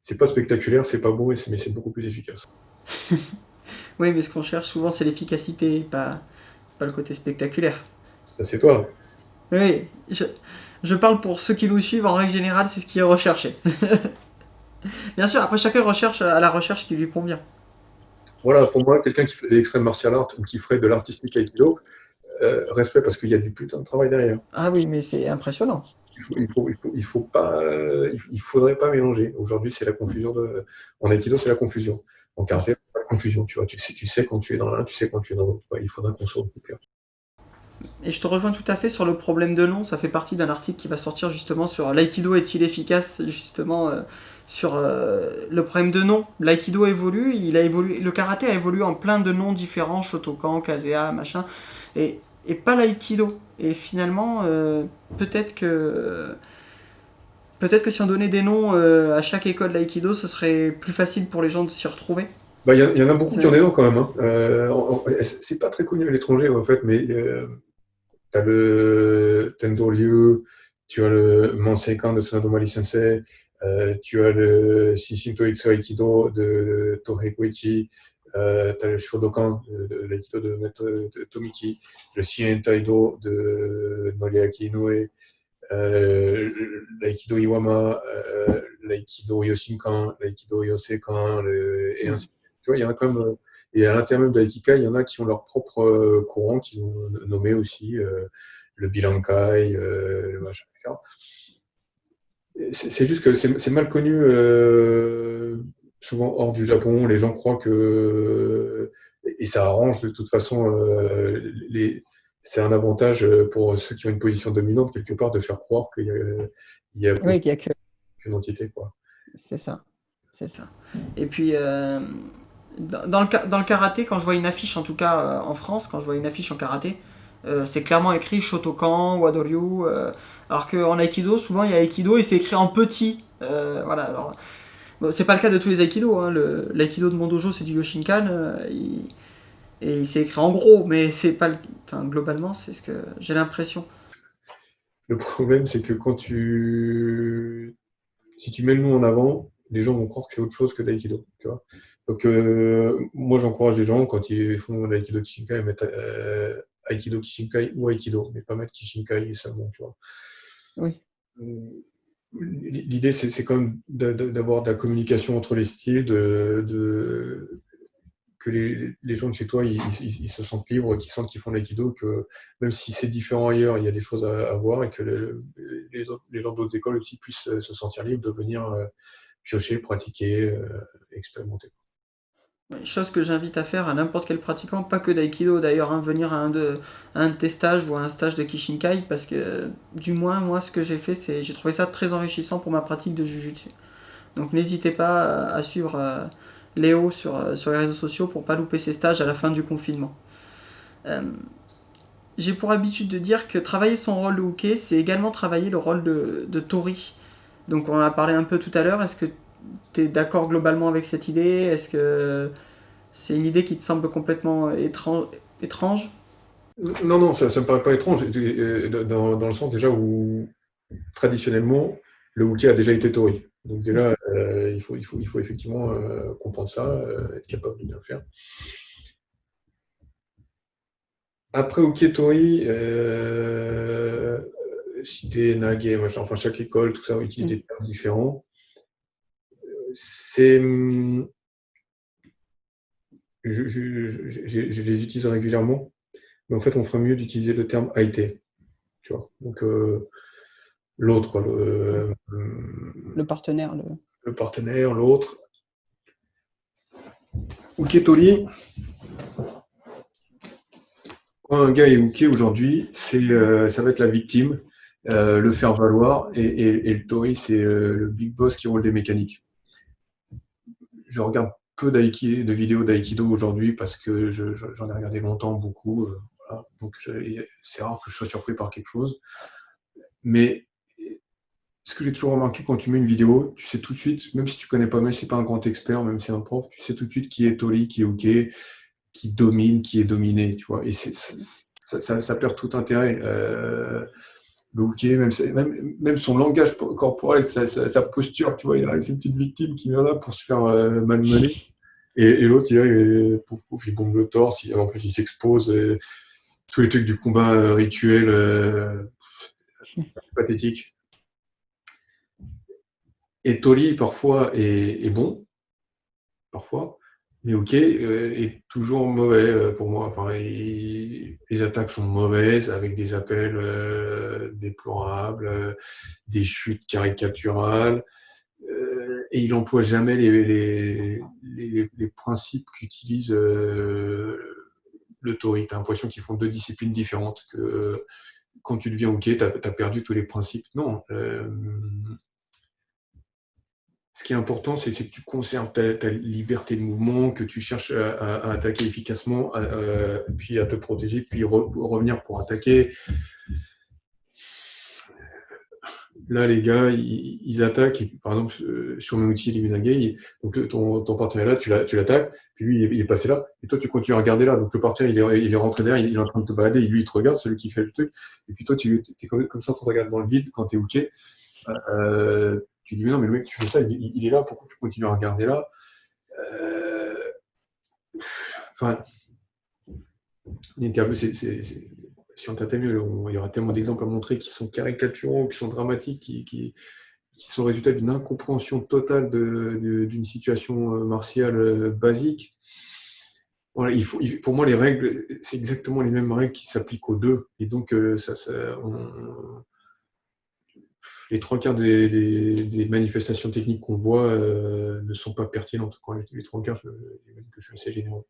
S2: c'est pas spectaculaire, c'est pas beau, mais c'est beaucoup plus efficace.
S1: Oui, mais ce qu'on cherche souvent, c'est l'efficacité, pas le côté spectaculaire.
S2: Ça, c'est toi.
S1: Oui, je parle pour ceux qui nous suivent, en règle générale, c'est ce qui est recherché. Bien sûr, après chacun recherche à la recherche qui lui convient.
S2: Voilà, pour moi, quelqu'un qui fait de l'extrême martial art ou qui ferait de l'artistique aikido, respect parce qu'il y a du putain de travail derrière.
S1: Ah oui, mais c'est impressionnant.
S2: Il faudrait pas mélanger. Aujourd'hui, c'est la confusion en aikido, c'est la confusion. En karaté, c'est pas la confusion. Tu vois, tu sais quand tu es dans l'un, tu sais quand tu es dans l'autre. Il faudrait qu'on soit plus clair.
S1: Et je te rejoins tout à fait sur le problème de nom. Ça fait partie d'un article qui va sortir justement sur l'aïkido est-il efficace, justement sur le problème de nom. L'aïkido évolue, le karaté a évolué en plein de noms différents, Shotokan, Kazea, machin, et pas l'aïkido. Et finalement, peut-être que si on donnait des noms à chaque école d'aïkido, ce serait plus facile pour les gens de s'y retrouver.
S2: Il y en a beaucoup qui ont des noms quand même. Hein. C'est pas très connu à l'étranger en fait, mais tu as le Tendo Ryu, tu as le Manseikan de Tsunado Mari Sensei, tu as le Shishinto Itsu Aikido de Tohei Koichi, tu as le Shodokan de l'Aikido de Maître de Tomiki, le Shien Taido de Noriaki Inoue, l'Aikido Iwama, l'Aikido Yoshinkan, l'Aikido Yosekan, et ainsi de suite. Tu vois, il y en a quand même, et à l'intérieur même d'Aikikai, il y en a qui ont leur propre courant, qui ont nommé aussi le Bilankai, le machin, etc. C'est juste que c'est mal connu, souvent hors du Japon. Les gens croient que. Et ça arrange de toute façon. C'est un avantage pour ceux qui ont une position dominante, quelque part, de faire croire qu'il y a plus
S1: Oui, il y a que.
S2: qu'une entité, quoi.
S1: C'est ça. C'est ça. Et puis, dans le karaté, quand je vois une affiche, en tout cas en France, quand je vois une affiche en karaté, c'est clairement écrit Shotokan, Wadoryu. Alors qu'en Aikido, souvent il y a Aikido et c'est écrit en petit. Voilà, alors. Bon, c'est pas le cas de tous les Aikido. Hein. L'Aikido de mon dojo, c'est du Yoshinkan. Et c'est écrit en gros, mais c'est pas. Enfin, globalement, c'est ce que j'ai l'impression.
S2: Le problème, c'est que si tu mets le nom en avant, les gens vont croire que c'est autre chose que de l'aïkido. Tu vois. Donc, moi, j'encourage les gens, quand ils font l'aïkido Kishinkai, à mettre Aikido Kishinkai ou Aikido, mais pas mettre Kishinkai seulement. Tu vois.
S1: Oui.
S2: L'idée, c'est quand même d'avoir de la communication entre les styles, que les gens de chez toi, ils se sentent libres, qu'ils sentent qu'ils font de l'aïkido, que même si c'est différent ailleurs, il y a des choses à voir et que les gens d'autres écoles aussi puissent se sentir libres de venir piocher, pratiquer, expérimenter.
S1: Chose que j'invite à faire à n'importe quel pratiquant, pas que d'aïkido d'ailleurs, hein, venir à un de tes stages ou à un stage de Kishinkai, parce que du moins moi ce que j'ai fait, c'est j'ai trouvé ça très enrichissant pour ma pratique de Jujutsu. Donc n'hésitez pas à suivre Léo sur les réseaux sociaux pour pas louper ses stages à la fin du confinement. Euh, j'ai pour habitude de dire que travailler son rôle de Uke, c'est également travailler le rôle de Tori. Donc on en a parlé un peu tout à l'heure, est-ce que tu es d'accord globalement avec cette idée? Est-ce que c'est une idée qui te semble complètement étrange?
S2: Non, non, ça ne me paraît pas étrange, dans le sens déjà où traditionnellement, le Wookiee a déjà été Tori. Donc déjà, il faut effectivement comprendre ça, être capable de bien le faire. Après Uketori, Shite, Nage, machin, enfin chaque école, tout ça utilise des termes différents. Je les utilise régulièrement, mais en fait, on ferait mieux d'utiliser le terme Aite. Tu vois. Donc l'autre, quoi,
S1: Le partenaire,
S2: le partenaire, l'autre. Uketori. Quand un gars est hooké aujourd'hui, ça va être la victime, le faire valoir, et le Tori, c'est le big boss qui roule des mécaniques. Je regarde peu de vidéos d'aïkido aujourd'hui parce que j'en ai regardé longtemps, beaucoup. Voilà. Donc c'est rare que je sois surpris par quelque chose. Mais ce que j'ai toujours remarqué quand tu mets une vidéo, tu sais tout de suite, même si tu connais pas, même si c'est pas un grand expert, même si c'est un prof, tu sais tout de suite qui est Tori, qui est hooké, qui domine, qui est dominé, tu vois. Et ça perd tout intérêt. Le hooké, même son langage corporel, sa posture, tu vois, il arrive, c'est une petite victime qui vient là pour se faire malmener. Et l'autre, pouf, pouf, il bombe le torse, en plus il s'expose, tous les trucs du combat rituel, c'est pathétique. Et Tori, parfois, est bon, parfois, mais ok, est toujours mauvais pour moi. Enfin, les attaques sont mauvaises, avec des appels déplorables, des chutes caricaturales, et il n'emploie jamais les principes qu'utilise le Tori. Tu as l'impression qu'ils font deux disciplines différentes, que quand tu deviens ok, tu as perdu tous les principes. Non. Ce qui est important, c'est que tu conserves ta liberté de mouvement, que tu cherches à attaquer efficacement, puis à te protéger, puis revenir pour attaquer. là, les gars, ils attaquent. Par exemple, sur mon outil Liminagay, donc ton partenaire là, tu l'attaques, puis lui, il est passé là, et toi, tu continues à regarder là. Donc le partenaire, il est rentré derrière, il est en train de te balader, lui, il te regarde, celui qui fait le truc, et puis toi, tu es comme ça, tu regardes dans le vide quand tu es OK. Tu dis, mais non, mais le mec, tu fais ça, il est là, pourquoi tu continues à regarder là? Enfin, l'interview, si on tâtait mieux, il y aura tellement d'exemples à montrer qui sont caricaturaux, qui sont dramatiques, qui sont le résultat d'une incompréhension totale d'une situation martiale basique. Voilà, pour moi, les règles, c'est exactement les mêmes règles qui s'appliquent aux deux. Et donc, les trois quarts des manifestations techniques qu'on voit ne sont pas pertinentes. Quand les trois quarts, que je suis assez généreux.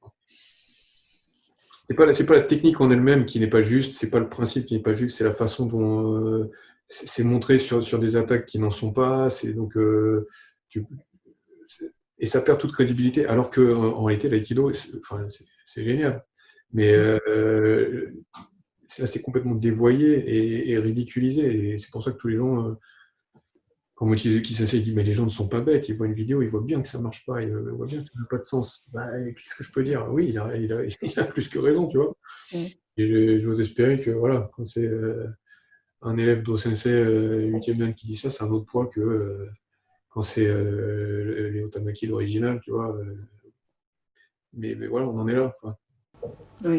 S2: C'est pas la technique en elle-même qui n'est pas juste, c'est pas le principe qui n'est pas juste, c'est la façon dont c'est montré sur des attaques qui n'en sont pas. Et ça perd toute crédibilité. Alors que en réalité, l'aïkido, c'est génial. Mais là, c'est complètement dévoyé et ridiculisé. Et c'est pour ça que tous les gens, quand Mochizuki Sensei dit mais les gens ne sont pas bêtes, ils voient une vidéo, ils voient bien que ça marche pas, ils voient bien que ça n'a pas de sens. Bah, qu'est-ce que je peux dire? Oui, il a plus que raison, tu vois. Et j'ose espérer que voilà, quand c'est un élève d'O-sensei 8e dan qui dit ça, c'est un autre poids que quand c'est Léo Tamaki l'original, tu vois. Mais voilà, on en est là, quoi.
S1: Oui.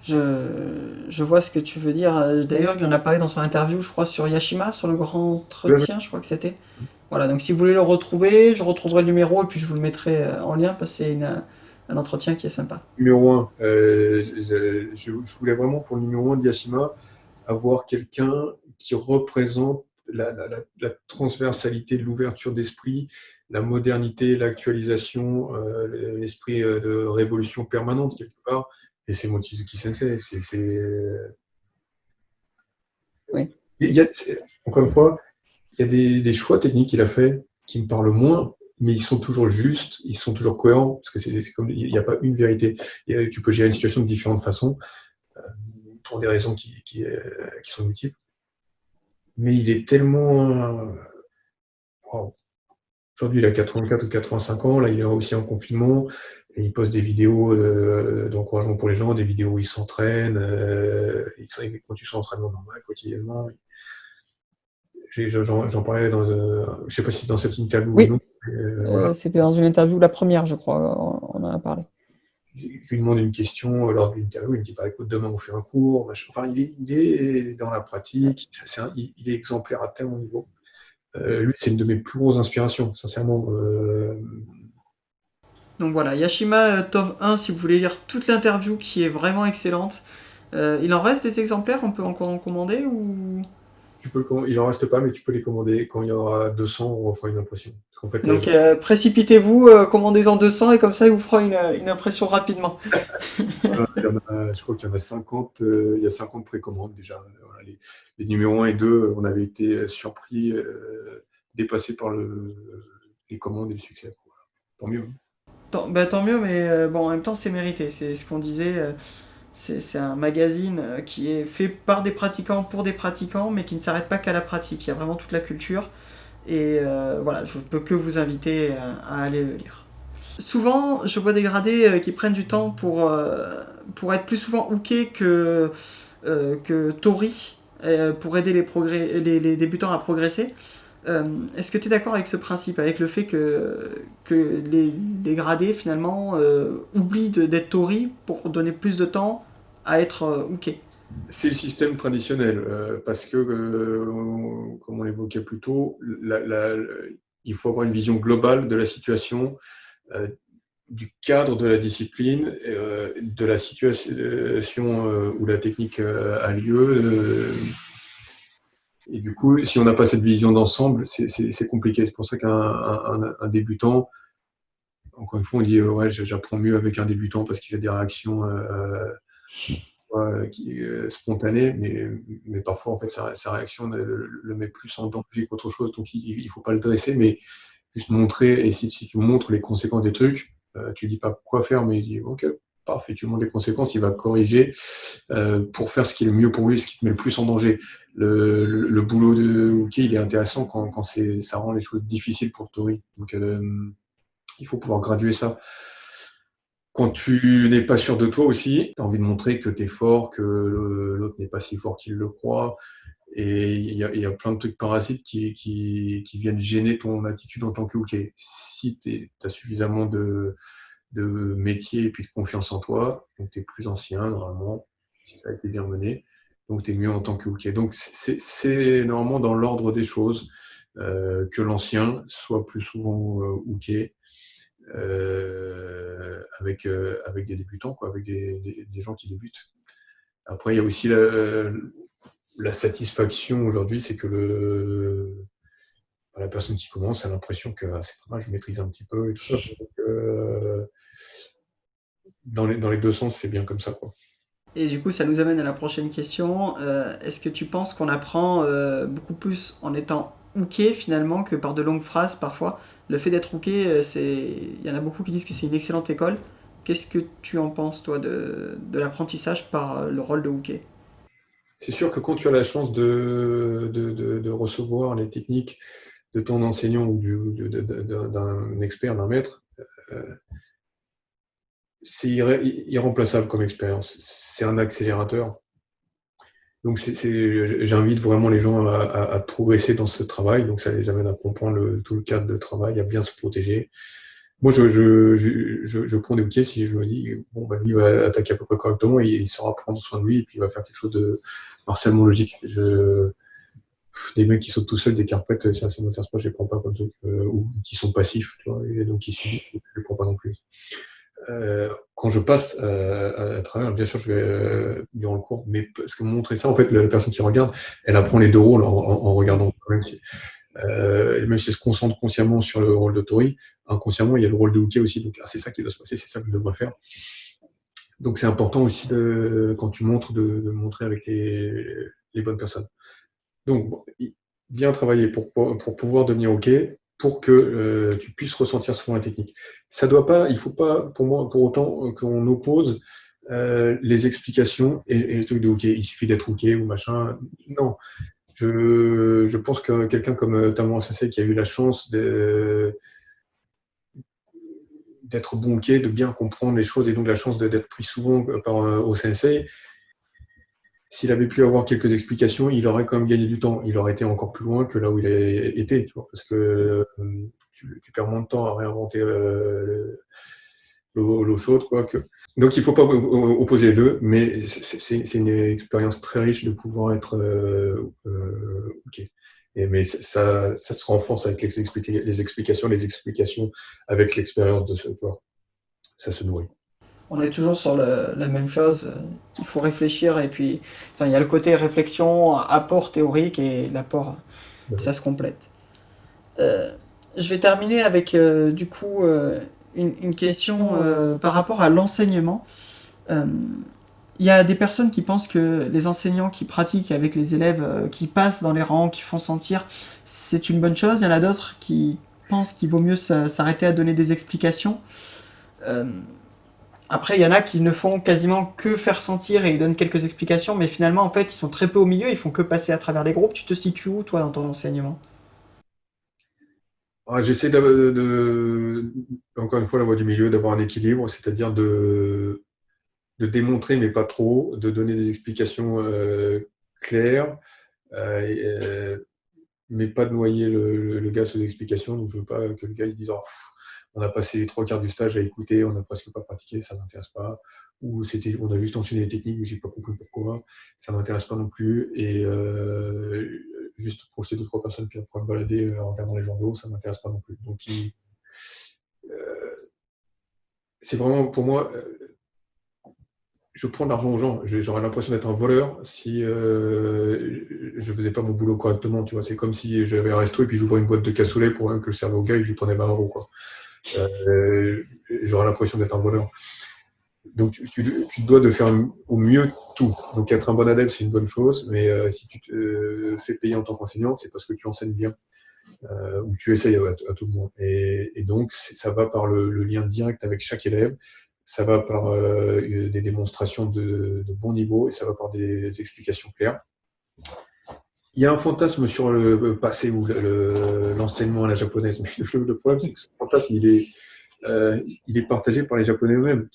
S1: Je vois ce que tu veux dire. D'ailleurs, il en a parlé dans son interview, je crois, sur Yashima, sur le grand entretien, je crois que c'était. Voilà, donc si vous voulez le retrouver, je retrouverai le numéro et puis je vous le mettrai en lien parce que c'est un entretien qui est sympa.
S2: Numéro 1, je voulais vraiment pour le numéro 1 de Yashima avoir quelqu'un qui représente la transversalité, l'ouverture d'esprit, la modernité, l'actualisation, l'esprit de révolution permanente quelque part. Et c'est Mochizuki Sensei.
S1: Oui.
S2: Encore une fois, il y a des choix techniques qu'il a fait qui me parlent moins, mais ils sont toujours justes, ils sont toujours cohérents, parce que c'est comme il n'y a pas une vérité. Tu peux gérer une situation de différentes façons, pour des raisons qui sont multiples. Mais il est tellement. Wow. Aujourd'hui, il a 84 ou 85 ans, là, il est aussi en confinement, et il poste des vidéos d'encouragement pour les gens, des vidéos où il s'entraîne, il continue son entraînement normal quotidiennement. J'en parlais je ne sais pas si dans cette interview
S1: oui.
S2: ou non.
S1: Voilà. C'était dans une interview, la première, je crois, on en a parlé.
S2: Je lui demande une question lors d'une interview, il me dit bah, écoute, demain on fait un cours. Enfin, il est dans la pratique, il est exemplaire à tel niveau. Lui, c'est une de mes plus grosses inspirations, sincèrement.
S1: Donc voilà, Yashima, tome 1, si vous voulez lire toute l'interview qui est vraiment excellente. Il en reste des exemplaires, on peut encore en commander ou...
S2: Il n'en reste pas, mais tu peux les commander. Quand il y en aura 200, on fera une impression.
S1: Donc précipitez-vous, commandez-en 200 et comme ça il vous fera une impression rapidement.
S2: Je crois qu'il y en a 50, il y a 50 précommandes déjà. Voilà, les numéros 1 et 2, on avait été surpris, dépassés par les commandes et le succès. Tant mieux.
S1: Tant mieux, mais bon, en même temps c'est mérité, c'est ce qu'on disait. C'est un magazine qui est fait par des pratiquants pour des pratiquants, mais qui ne s'arrête pas qu'à la pratique. Il y a vraiment toute la culture. Et voilà, je ne peux que vous inviter à aller le lire. Souvent, je vois des gradés qui prennent du temps pour être plus souvent hookés que Tori, pour aider les débutants à progresser. Est-ce que tu es d'accord avec ce principe, avec le fait que les gradés finalement oublient d'être Tori pour donner plus de temps à être hookés?
S2: C'est le système traditionnel, parce que, comme on l'évoquait plus tôt, il faut avoir une vision globale de la situation, du cadre de la discipline, de la situation où la technique a lieu. Et du coup, si on n'a pas cette vision d'ensemble, c'est compliqué. C'est pour ça qu'un débutant, encore une fois, on dit ouais, j'apprends mieux avec un débutant parce qu'il a des réactions spontanées, mais parfois, en fait, sa réaction le met plus en danger qu'autre chose. Donc, il ne faut pas le dresser, mais juste montrer. Et si tu montres les conséquences des trucs, tu dis pas quoi faire, mais il dit ok, paf, et tu montres les conséquences, il va corriger pour faire ce qui est le mieux pour lui, ce qui te met le plus en danger. Le boulot de hooker, il est intéressant quand ça rend les choses difficiles pour Tori. Donc, il faut pouvoir graduer ça. Quand tu n'es pas sûr de toi aussi, tu as envie de montrer que tu es fort, que l'autre n'est pas si fort qu'il le croit. Et il y a plein de trucs parasites qui viennent gêner ton attitude en tant que hooker. Si tu as suffisamment de métier et puis de confiance en toi, donc tu es plus ancien normalement, si ça a été bien mené, donc tu es mieux en tant que hooker. Donc c'est normalement dans l'ordre des choses que l'ancien soit plus souvent hooké avec des débutants, quoi, avec des gens qui débutent. Après, il y a aussi la satisfaction aujourd'hui, c'est que la personne qui commence a l'impression que c'est pas mal, je maîtrise un petit peu et tout ça. Donc, dans les deux sens, c'est bien comme ça, quoi.
S1: Et du coup, ça nous amène à la prochaine question. Est-ce que tu penses qu'on apprend beaucoup plus en étant hooké finalement que par de longues phrases parfois? Le fait d'être hooké, il y en a beaucoup qui disent que c'est une excellente école. Qu'est-ce que tu en penses, toi, de l'apprentissage par le rôle de hooké?
S2: C'est sûr que quand tu as la chance de recevoir les techniques de ton enseignant ou d'un expert, d'un maître, c'est irremplaçable comme expérience. C'est un accélérateur. Donc, j'invite vraiment les gens à progresser dans ce travail. Donc, ça les amène à comprendre tout le cadre de travail, à bien se protéger. Moi, je prends des hookers si je me dis, bon, bah, lui, il va attaquer à peu près correctement, et il saura prendre soin de lui, et puis il va faire quelque chose de partiellement logique. Des mecs qui sautent tout seuls des carpettes, ça ne m'intéresse pas, je les prends pas comme truc, ou qui sont passifs, tu vois, et donc qui subissent, je les prends pas non plus. Quand je passe à travers, bien sûr, je vais durant le cours, mais parce que montrer ça, en fait, la personne qui regarde, elle apprend les deux rôles en regardant, même si elle se concentre consciemment sur le rôle de Tori, inconsciemment, il y a le rôle de hooker aussi, donc c'est ça qui doit se passer, c'est ça que je devrais faire. Donc c'est important aussi, quand tu montres, de montrer avec les bonnes personnes. Donc, bon, bien travailler pour pouvoir devenir OK, pour que tu puisses ressentir souvent la technique. Ça doit pas, il ne faut pas, pour moi, pour autant qu'on oppose les explications et les trucs de OK. Il suffit d'être OK ou machin. Non. Je pense que quelqu'un comme Tamura Sensei, qui a eu la chance d'être bon OK, de bien comprendre les choses, et donc la chance d'être pris souvent au Sensei, s'il avait pu avoir quelques explications, il aurait quand même gagné du temps. Il aurait été encore plus loin que là où il a été, tu vois, parce que tu perds moins de temps à réinventer l'eau chaude, quoi. Donc il ne faut pas opposer les deux, mais c'est une expérience très riche de pouvoir être OK. Mais ça se renforce avec les explications avec l'expérience de ce joueur. Ça se nourrit.
S1: On est toujours sur la même chose. Il faut réfléchir et puis, enfin, il y a le côté réflexion, apport théorique et l'apport, ça se complète. Je vais terminer avec du coup une question par rapport à l'enseignement. Euh, Il y a des personnes qui pensent que les enseignants qui pratiquent avec les élèves, qui passent dans les rangs, qui font sentir, c'est une bonne chose. Il y en a d'autres qui pensent qu'il vaut mieux s'arrêter à donner des explications. Euh, Après, il y en a qui ne font quasiment que faire sentir et ils donnent quelques explications, mais finalement, en fait, ils sont très peu au milieu, ils font que passer à travers les groupes. Tu te situes où, toi, dans ton enseignement?
S2: J'essaie encore une fois, la voie du milieu, d'avoir un équilibre, c'est-à-dire de démontrer, mais pas trop, de donner des explications claires, mais pas de noyer le gars sous l'explication. Donc, je veux pas que le gars il se dise, oh, on a passé les 3 quarts du stage à écouter, on n'a presque pas pratiqué, ça m'intéresse pas. Ou on a juste enchaîné les techniques, mais j'ai pas compris pourquoi, ça m'intéresse pas non plus. Et juste projeter 2-3 personnes puis après me balader en regardant les gens de haut, ça m'intéresse pas non plus. Donc, c'est vraiment pour moi, je prends de l'argent aux gens. J'aurais l'impression d'être un voleur si je faisais pas mon boulot correctement. Tu vois, c'est comme si j'avais un resto et puis j'ouvrais une boîte de cassoulet pour que je serve au gars et je lui prenais 20 euros, quoi. J'aurais l'impression d'être un voleur. Donc tu dois de faire au mieux tout. Donc être un bon adepte, c'est une bonne chose, mais si tu te fais payer en tant qu'enseignant, c'est parce que tu enseignes bien, ou tu essayes à tout le monde. Et donc ça va par le lien direct avec chaque élève. ça va par des démonstrations de bon niveau et ça va par des explications claires. Il y a un fantasme sur le passé ou l'enseignement à la japonaise, mais le problème, c'est que ce fantasme, il est partagé par les Japonais eux-mêmes.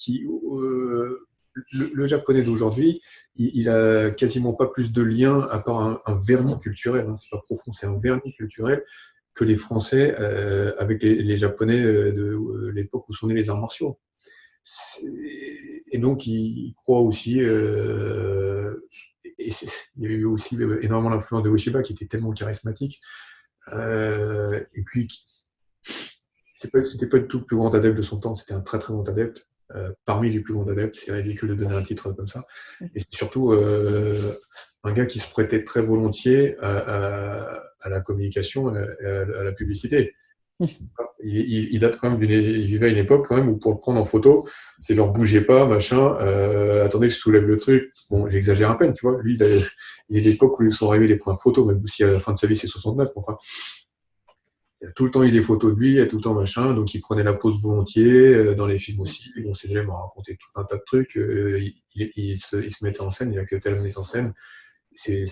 S2: Le Japonais d'aujourd'hui, il a quasiment pas plus de liens à part un vernis culturel. Hein, c'est pas profond, c'est un vernis culturel que les Français avec les Japonais de l'époque où sont nés les arts martiaux. Et donc, il croit aussi. Il y a eu aussi énormément l'influence de Ueshiba qui était tellement charismatique. Et puis, c'était pas du tout le plus grand adepte de son temps, c'était un très très grand adepte. Parmi les plus grands adeptes, c'est ridicule de donner un titre comme ça. Et c'est surtout un gars qui se prêtait très volontiers à la communication, à la publicité. Il date quand même il vivait à une époque quand même où pour le prendre en photo, c'est genre bougez pas, machin, attendez, je soulève le truc. Bon, j'exagère à peine, tu vois. Lui, il y a l'époque où ils sont arrivés les premières photos, même si à la fin de sa vie c'est 69, enfin. Il y a tout le temps eu des photos de lui, il y a tout le temps machin, donc il prenait la pose volontiers, dans les films aussi. Bon, c'est déjà, il m'a raconté tout un tas de trucs. Il se mettait en scène, il acceptait la mise en scène. C'est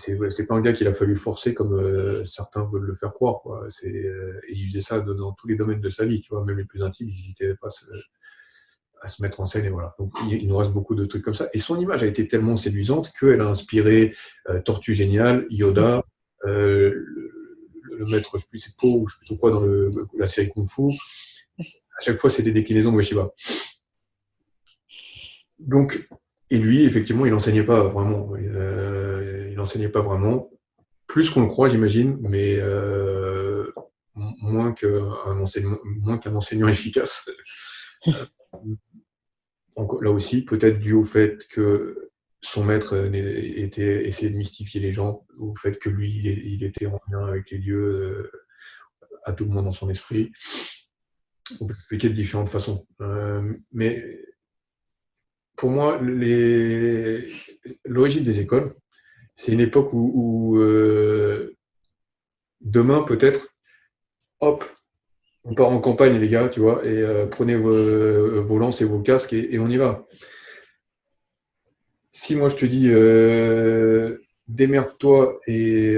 S2: pas un gars qu'il a fallu forcer comme certains veulent le faire croire, quoi. Et il faisait ça dans tous les domaines de sa vie, tu vois, même les plus intimes, il n'hésitait pas à se mettre en scène et voilà. Donc il nous reste beaucoup de trucs comme ça. Et son image a été tellement séduisante qu'elle a inspiré Tortue Géniale, Yoda, le maître, je sais plus c'est Po ou je sais plus trop quoi dans la série Kung Fu. À chaque fois, c'est des déclinaisons de Ueshiba. Donc, et lui, effectivement, il n'enseignait pas vraiment. Il enseignait pas vraiment. Plus qu'on le croit, j'imagine, mais moins qu'un enseignant efficace. Là aussi, peut-être dû au fait que son maître essayait de mystifier les gens, au fait que lui, il était en lien avec les dieux à tout le monde dans son esprit. On peut expliquer de différentes façons. Mais pour moi, l'origine des écoles, c'est une époque où demain, peut-être, hop, on part en campagne, les gars, tu vois, et prenez vos lances et vos casques et on y va. Si moi je te dis démerde-toi et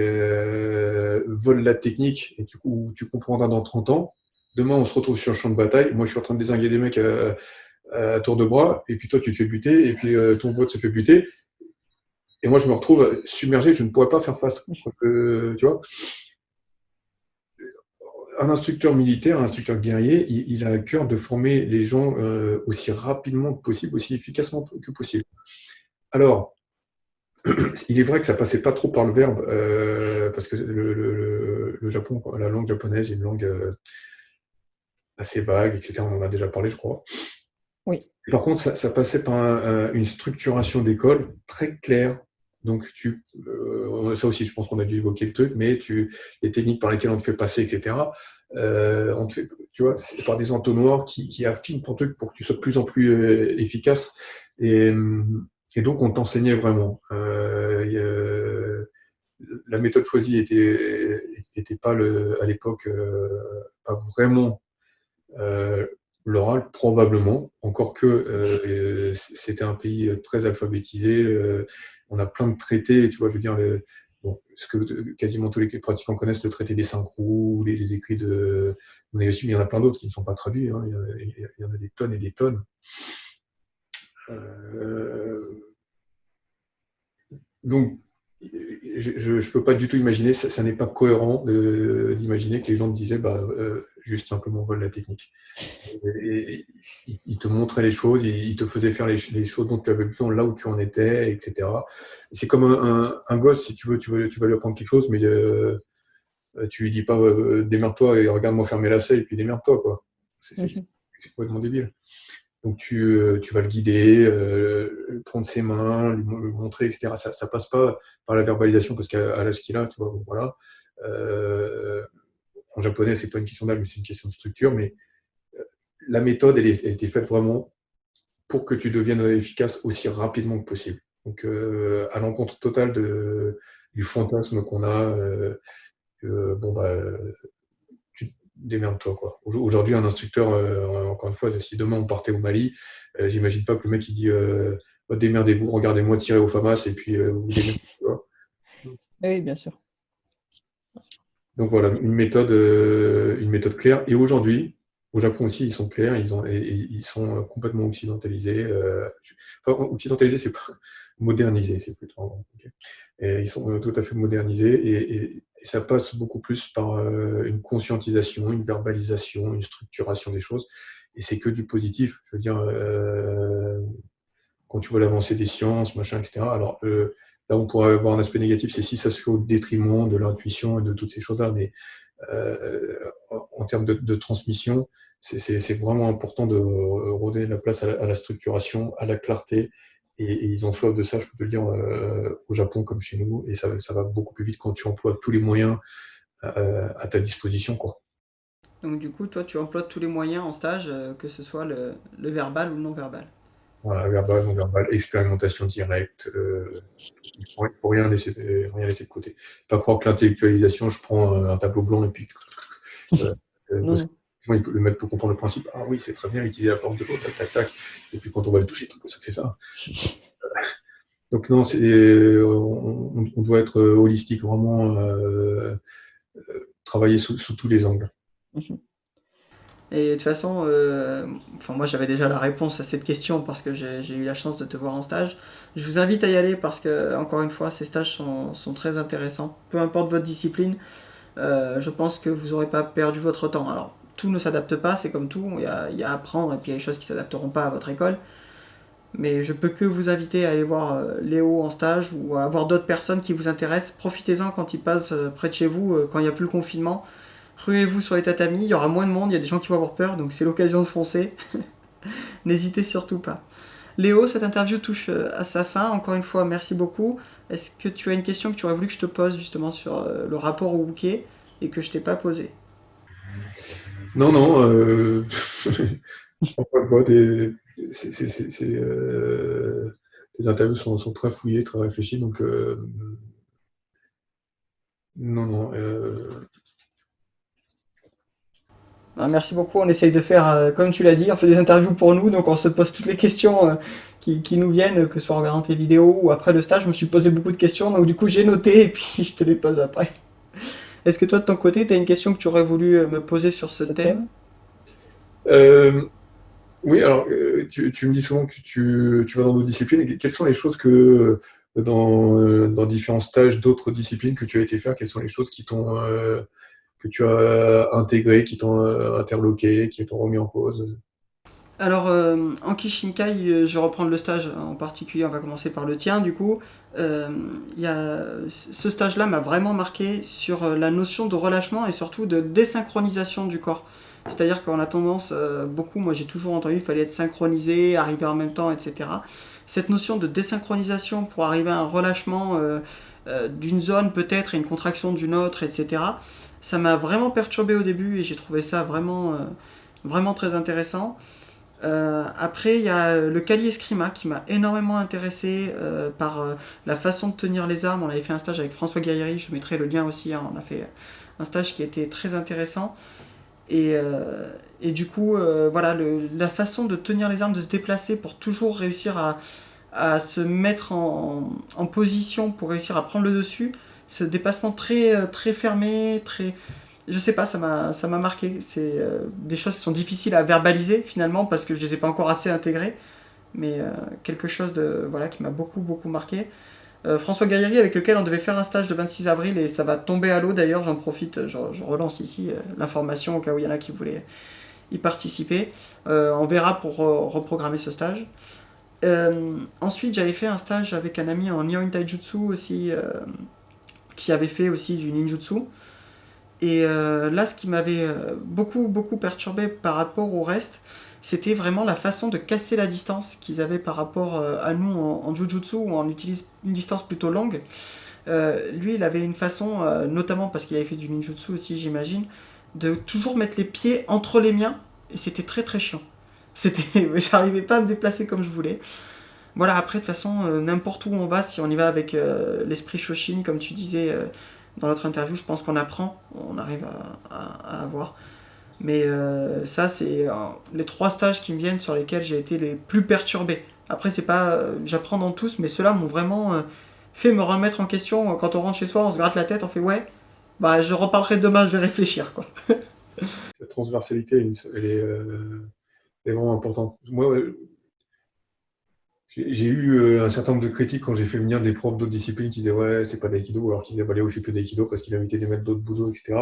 S2: vole la technique, et tu comprendras dans 30 ans, demain on se retrouve sur le champ de bataille, moi je suis en train de dézinguer des mecs à tour de bras, et puis toi tu te fais buter, et puis ton pote se fait buter, et moi je me retrouve submergé, je ne pourrais pas faire face. Tu vois, un instructeur militaire, un instructeur guerrier, il a à cœur de former les gens aussi rapidement que possible, aussi efficacement que possible. Alors, il est vrai que ça passait pas trop par le verbe, parce que le Japon, la langue japonaise est une langue assez vague, etc. On en a déjà parlé, je crois.
S3: Oui.
S2: Par contre, ça passait par une structuration d'école très claire. Donc, ça aussi, je pense qu'on a dû évoquer le truc, mais les techniques par lesquelles on te fait passer, etc. On te fait, tu vois, c'est par des entonnoirs qui affinent ton truc pour que tu sois de plus en plus efficace. Et donc, on t'enseignait vraiment. La méthode choisie était pas à l'époque pas vraiment l'oral, probablement, encore que c'était un pays très alphabétisé. On a plein de traités, tu vois, je veux dire, ce que quasiment tous les pratiquants connaissent, le traité des 5 roues, les écrits de Muneyoshi, mais il y en a plein d'autres qui ne sont pas traduits. Hein. Il y en a des tonnes et des tonnes. Donc, je ne peux pas du tout imaginer, ça n'est pas cohérent d'imaginer que les gens te disaient juste simplement vole la technique. Il te montrait les choses, il te faisait faire les choses dont tu avais besoin là où tu en étais, etc. C'est comme un gosse, si tu vas lui apprendre quelque chose, mais tu lui dis pas démerde-toi et regarde-moi faire mes lacets et puis démerde-toi, quoi. C'est complètement débile. Donc tu vas le guider, prendre ses mains, lui montrer, etc. Ça passe pas par la verbalisation parce qu'à l'âge qu'il a, tu vois, voilà. En japonais, c'est pas une question d'âge, mais c'est une question de structure. Mais la méthode, elle était faite vraiment pour que tu deviennes efficace aussi rapidement que possible. Donc à l'encontre totale du fantasme qu'on a. démerde-toi, quoi. Aujourd'hui, un instructeur, encore une fois, si demain on partait au Mali, j'imagine pas que le mec il dit bah, démerdez-vous, regardez-moi tirer au FAMAS et puis vous démerdez. Tu vois.
S1: Oui, bien sûr.
S2: Donc voilà, une méthode claire. Et aujourd'hui, au Japon aussi, ils sont clairs, ils sont complètement occidentalisés. Enfin, occidentalisés, c'est pas modernisés, c'est plutôt. Ok. Et ils sont tout à fait modernisés et ça passe beaucoup plus par une conscientisation, une verbalisation, une structuration des choses. Et c'est que du positif. Je veux dire, quand tu vois l'avancée des sciences, machin, etc. Alors là, on pourrait avoir un aspect négatif, c'est si ça se fait au détriment de l'intuition et de toutes ces choses-là. Mais en termes de transmission, c'est vraiment important de redonner la place à la structuration, à la clarté. Et ils ont soif de ça, je peux te le dire, au Japon comme chez nous. Et ça va beaucoup plus vite quand tu emploies tous les moyens à ta disposition, quoi.
S1: Donc du coup, toi, tu emploies tous les moyens en stage, que ce soit le verbal ou le non-verbal.
S2: Voilà, verbal, non verbal, expérimentation directe. Il faut rien laisser de côté. Pas croire que l'intellectualisation, je prends un tableau blanc et puis
S1: Non,
S2: parce que
S1: non.
S2: sinon, le mec peut comprendre le principe. Ah oui, c'est très bien utiliser la forme de l'eau, tac, tac, tac. Et puis quand on va le toucher, ça fait ça. Donc non, on doit être holistique, vraiment travailler sous tous les angles.
S1: Mhm. Et de toute façon, enfin, moi j'avais déjà la réponse à cette question parce que j'ai eu la chance de te voir en stage. Je vous invite à y aller parce que, encore une fois, ces stages sont très intéressants. Peu importe votre discipline, je pense que vous n'aurez pas perdu votre temps. Alors, tout ne s'adapte pas, c'est comme tout, il y a à apprendre et puis il y a des choses qui ne s'adapteront pas à votre école. Mais je peux que vous inviter à aller voir Léo en stage ou à voir d'autres personnes qui vous intéressent. Profitez-en quand il passe près de chez vous, quand il n'y a plus le confinement. Ruez-vous sur les tatamis, il y aura moins de monde, il y a des gens qui vont avoir peur, donc c'est l'occasion de foncer. N'hésitez surtout pas. Léo, cette interview touche à sa fin. Encore une fois, merci beaucoup. Est-ce que tu as une question que tu aurais voulu que je te pose justement sur le rapport au bouquet et que je t'ai pas posé?
S2: Non, non, encore une fois, les interviews sont très fouillées, très réfléchies, donc non, non.
S1: Merci beaucoup. On essaye de faire, comme tu l'as dit, on fait des interviews pour nous, donc on se pose toutes les questions qui nous viennent, que ce soit en regardant tes vidéos ou après le stage. Je me suis posé beaucoup de questions, donc du coup j'ai noté et puis je te les pose après. Est-ce que toi de ton côté, tu as une question que tu aurais voulu me poser sur ce thème?
S2: Euh, oui, alors tu me dis souvent que tu vas dans d'autres disciplines. Et quelles sont les choses que dans différents stages d'autres disciplines que tu as été faire, quelles sont les choses que tu as intégrées, qui t'ont interloqué, qui t'ont remis en cause?
S1: Alors, en Kishinkai, je vais reprendre le stage en particulier, on va commencer par le tien du coup. Euh, ce stage-là m'a vraiment marqué sur la notion de relâchement et surtout de désynchronisation du corps. C'est-à-dire qu'on a tendance, beaucoup, moi j'ai toujours entendu qu'il fallait être synchronisé, arriver en même temps, etc. Cette notion de désynchronisation pour arriver à un relâchement d'une zone peut-être et une contraction d'une autre, etc. Ça m'a vraiment perturbé au début et j'ai trouvé ça vraiment très intéressant. Après, il y a le Kali Eskrima qui m'a énormément intéressé par la façon de tenir les armes. On avait fait un stage avec François Gaillery, je mettrai le lien aussi. Hein. On a fait un stage qui était très intéressant. Et du coup, voilà, la façon de tenir les armes, de se déplacer pour toujours réussir à se mettre en position pour réussir à prendre le dessus. Ce déplacement très fermé, très, je sais pas, ça m'a marqué. C'est des choses qui sont difficiles à verbaliser finalement parce que je les ai pas encore assez intégrées, mais quelque chose de voilà qui m'a beaucoup marqué. François Gaillery avec lequel on devait faire un stage le 26 avril et ça va tomber à l'eau d'ailleurs, j'en profite, je relance ici l'information au cas où il y en a qui voulaient y participer. On verra pour reprogrammer ce stage. Ensuite j'avais fait un stage avec un ami en Nihon Taijutsu aussi, qui avait fait aussi du ninjutsu. Et là, ce qui m'avait beaucoup perturbé par rapport au reste, c'était vraiment la façon de casser la distance qu'ils avaient par rapport à nous en jujutsu où on utilise une distance plutôt longue. Lui, il avait une façon, notamment parce qu'il avait fait du ninjutsu aussi, j'imagine, de toujours mettre les pieds entre les miens et c'était très chiant. C'était, j'arrivais pas à me déplacer comme je voulais. Voilà, après, de toute façon, n'importe où on va, si on y va avec l'esprit Shoshin, comme tu disais dans notre interview, je pense qu'on apprend, on arrive à avoir. Mais ça, c'est les 3 stages qui me viennent sur lesquels j'ai été les plus perturbés. Après, c'est pas, j'apprends dans tous, mais ceux-là m'ont vraiment fait me remettre en question. Quand on rentre chez soi, on se gratte la tête, on fait ouais, bah je reparlerai demain, je vais réfléchir quoi.
S2: Cette transversalité, elle est vraiment importante. Moi, j'ai eu un certain nombre de critiques quand j'ai fait venir des profs d'autres disciplines qui disaient ouais, c'est pas d'aïkido, alors qu'ils disaient bah, Léo fait plus d'aïkido parce qu'il a invité des maîtres d'autres boulot, etc.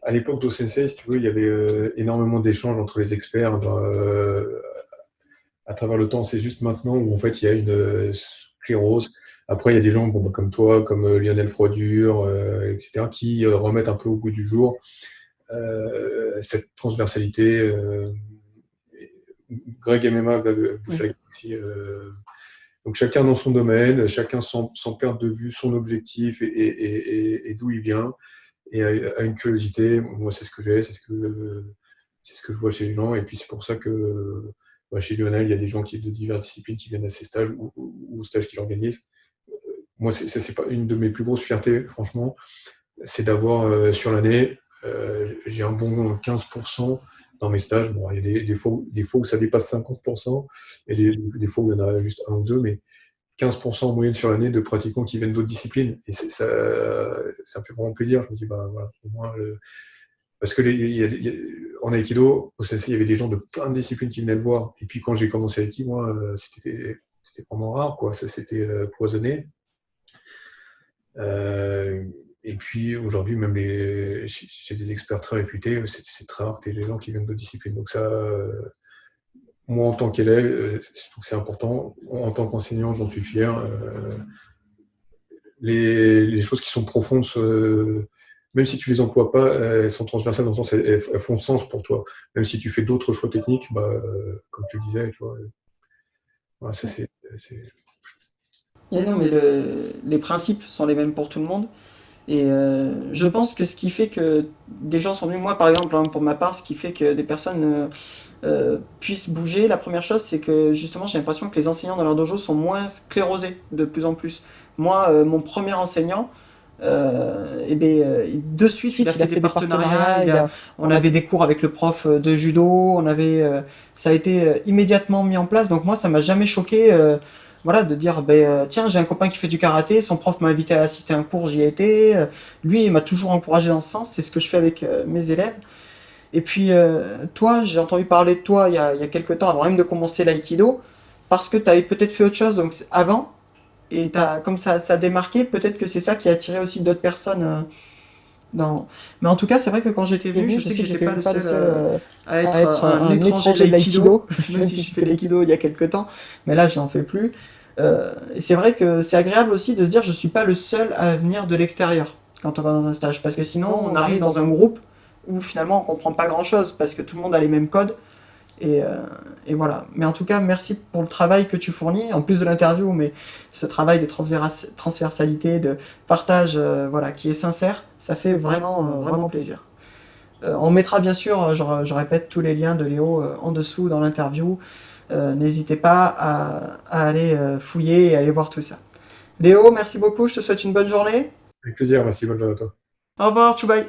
S2: À l'époque d'Osensei, si tu veux, il y avait énormément d'échanges entre les experts à travers le temps. C'est juste maintenant où en fait il y a une sclérose. Après, il y a des gens bon, bah, comme toi, comme Lionel Froidure, etc., qui remettent un peu au goût du jour cette transversalité. Greg MMA, Bouchag aussi. Donc chacun dans son domaine, chacun sans perdre de vue son objectif et d'où il vient, et a une curiosité. Moi, c'est ce que j'ai, c'est ce que je vois chez les gens. Et puis c'est pour ça que chez Lionel, il y a des gens de diverses disciplines qui viennent à ces stages ou aux stages qu'il organise. Moi, c'est pas une de mes plus grosses fiertés, franchement, c'est d'avoir sur l'année, j'ai un bon 15% dans mes stages. Bon, il y a des fois où ça dépasse 50%, et des fois où il y en a juste un ou deux, mais 15% en moyenne sur l'année de pratiquants qui viennent d'autres disciplines. Et ça me fait vraiment plaisir. Je me dis, bah voilà, au moins, parce que en Aikido, au CNC, il y avait des gens de plein de disciplines qui venaient le voir. Et puis quand j'ai commencé Aikido, moi, c'était vraiment rare, quoi. Ça, c'était cloisonné. Euh, et puis aujourd'hui, même chez des experts très réputés, c'est très rare que tu aies des gens qui viennent de disciplines. Donc ça, moi en tant qu'élève, je trouve que c'est important. En tant qu'enseignant, j'en suis fier. Les choses qui sont profondes, même si tu les emploies pas, elles sont transversales dans le sens elles font sens pour toi. Même si tu fais d'autres choix techniques, bah, comme tu le disais, tu vois, voilà, ça c'est.
S1: Et non, mais les principes sont les mêmes pour tout le monde. Et je pense que ce qui fait que des gens sont venus, moi par exemple, hein, pour ma part, ce qui fait que des personnes puissent bouger, la première chose, c'est que justement, j'ai l'impression que les enseignants dans leur dojo sont moins sclérosés de plus en plus. Moi, mon premier enseignant, de suite, il a fait des partenariats. On avait des cours avec le prof de judo, ça a été immédiatement mis en place. Donc moi, ça m'a jamais choqué. Voilà, de dire, tiens, j'ai un copain qui fait du karaté, son prof m'a invité à assister à un cours, j'y ai été. Lui, il m'a toujours encouragé dans ce sens, c'est ce que je fais avec mes élèves. Et puis, toi, j'ai entendu parler de toi il y a quelques temps, avant même de commencer l'aïkido, parce que tu avais peut-être fait autre chose donc, avant, et comme ça a démarqué, peut-être que c'est ça qui a attiré aussi d'autres personnes dans... Mais en tout cas, c'est vrai que quand j'étais venu, je sais que j'étais pas le seul à être un étranger de l'aïkido, même si je fais l'aïkido il y a quelques temps, mais là, je n'en fais plus. Et c'est vrai que c'est agréable aussi de se dire je suis pas le seul à venir de l'extérieur quand on va dans un stage, parce que sinon on arrive dans un groupe où finalement on comprend pas grand chose parce que tout le monde a les mêmes codes. Et voilà. Mais en tout cas, merci pour le travail que tu fournis, en plus de l'interview, mais ce travail de transversalité, de partage, voilà, qui est sincère, ça fait vraiment plaisir. On mettra bien sûr, je répète, tous les liens de Léo en dessous dans l'interview. N'hésitez pas à aller fouiller et aller voir tout ça. Léo, merci beaucoup, je te souhaite une bonne journée.
S2: Avec plaisir, merci, bonne journée à toi.
S1: Au revoir, Choubaï.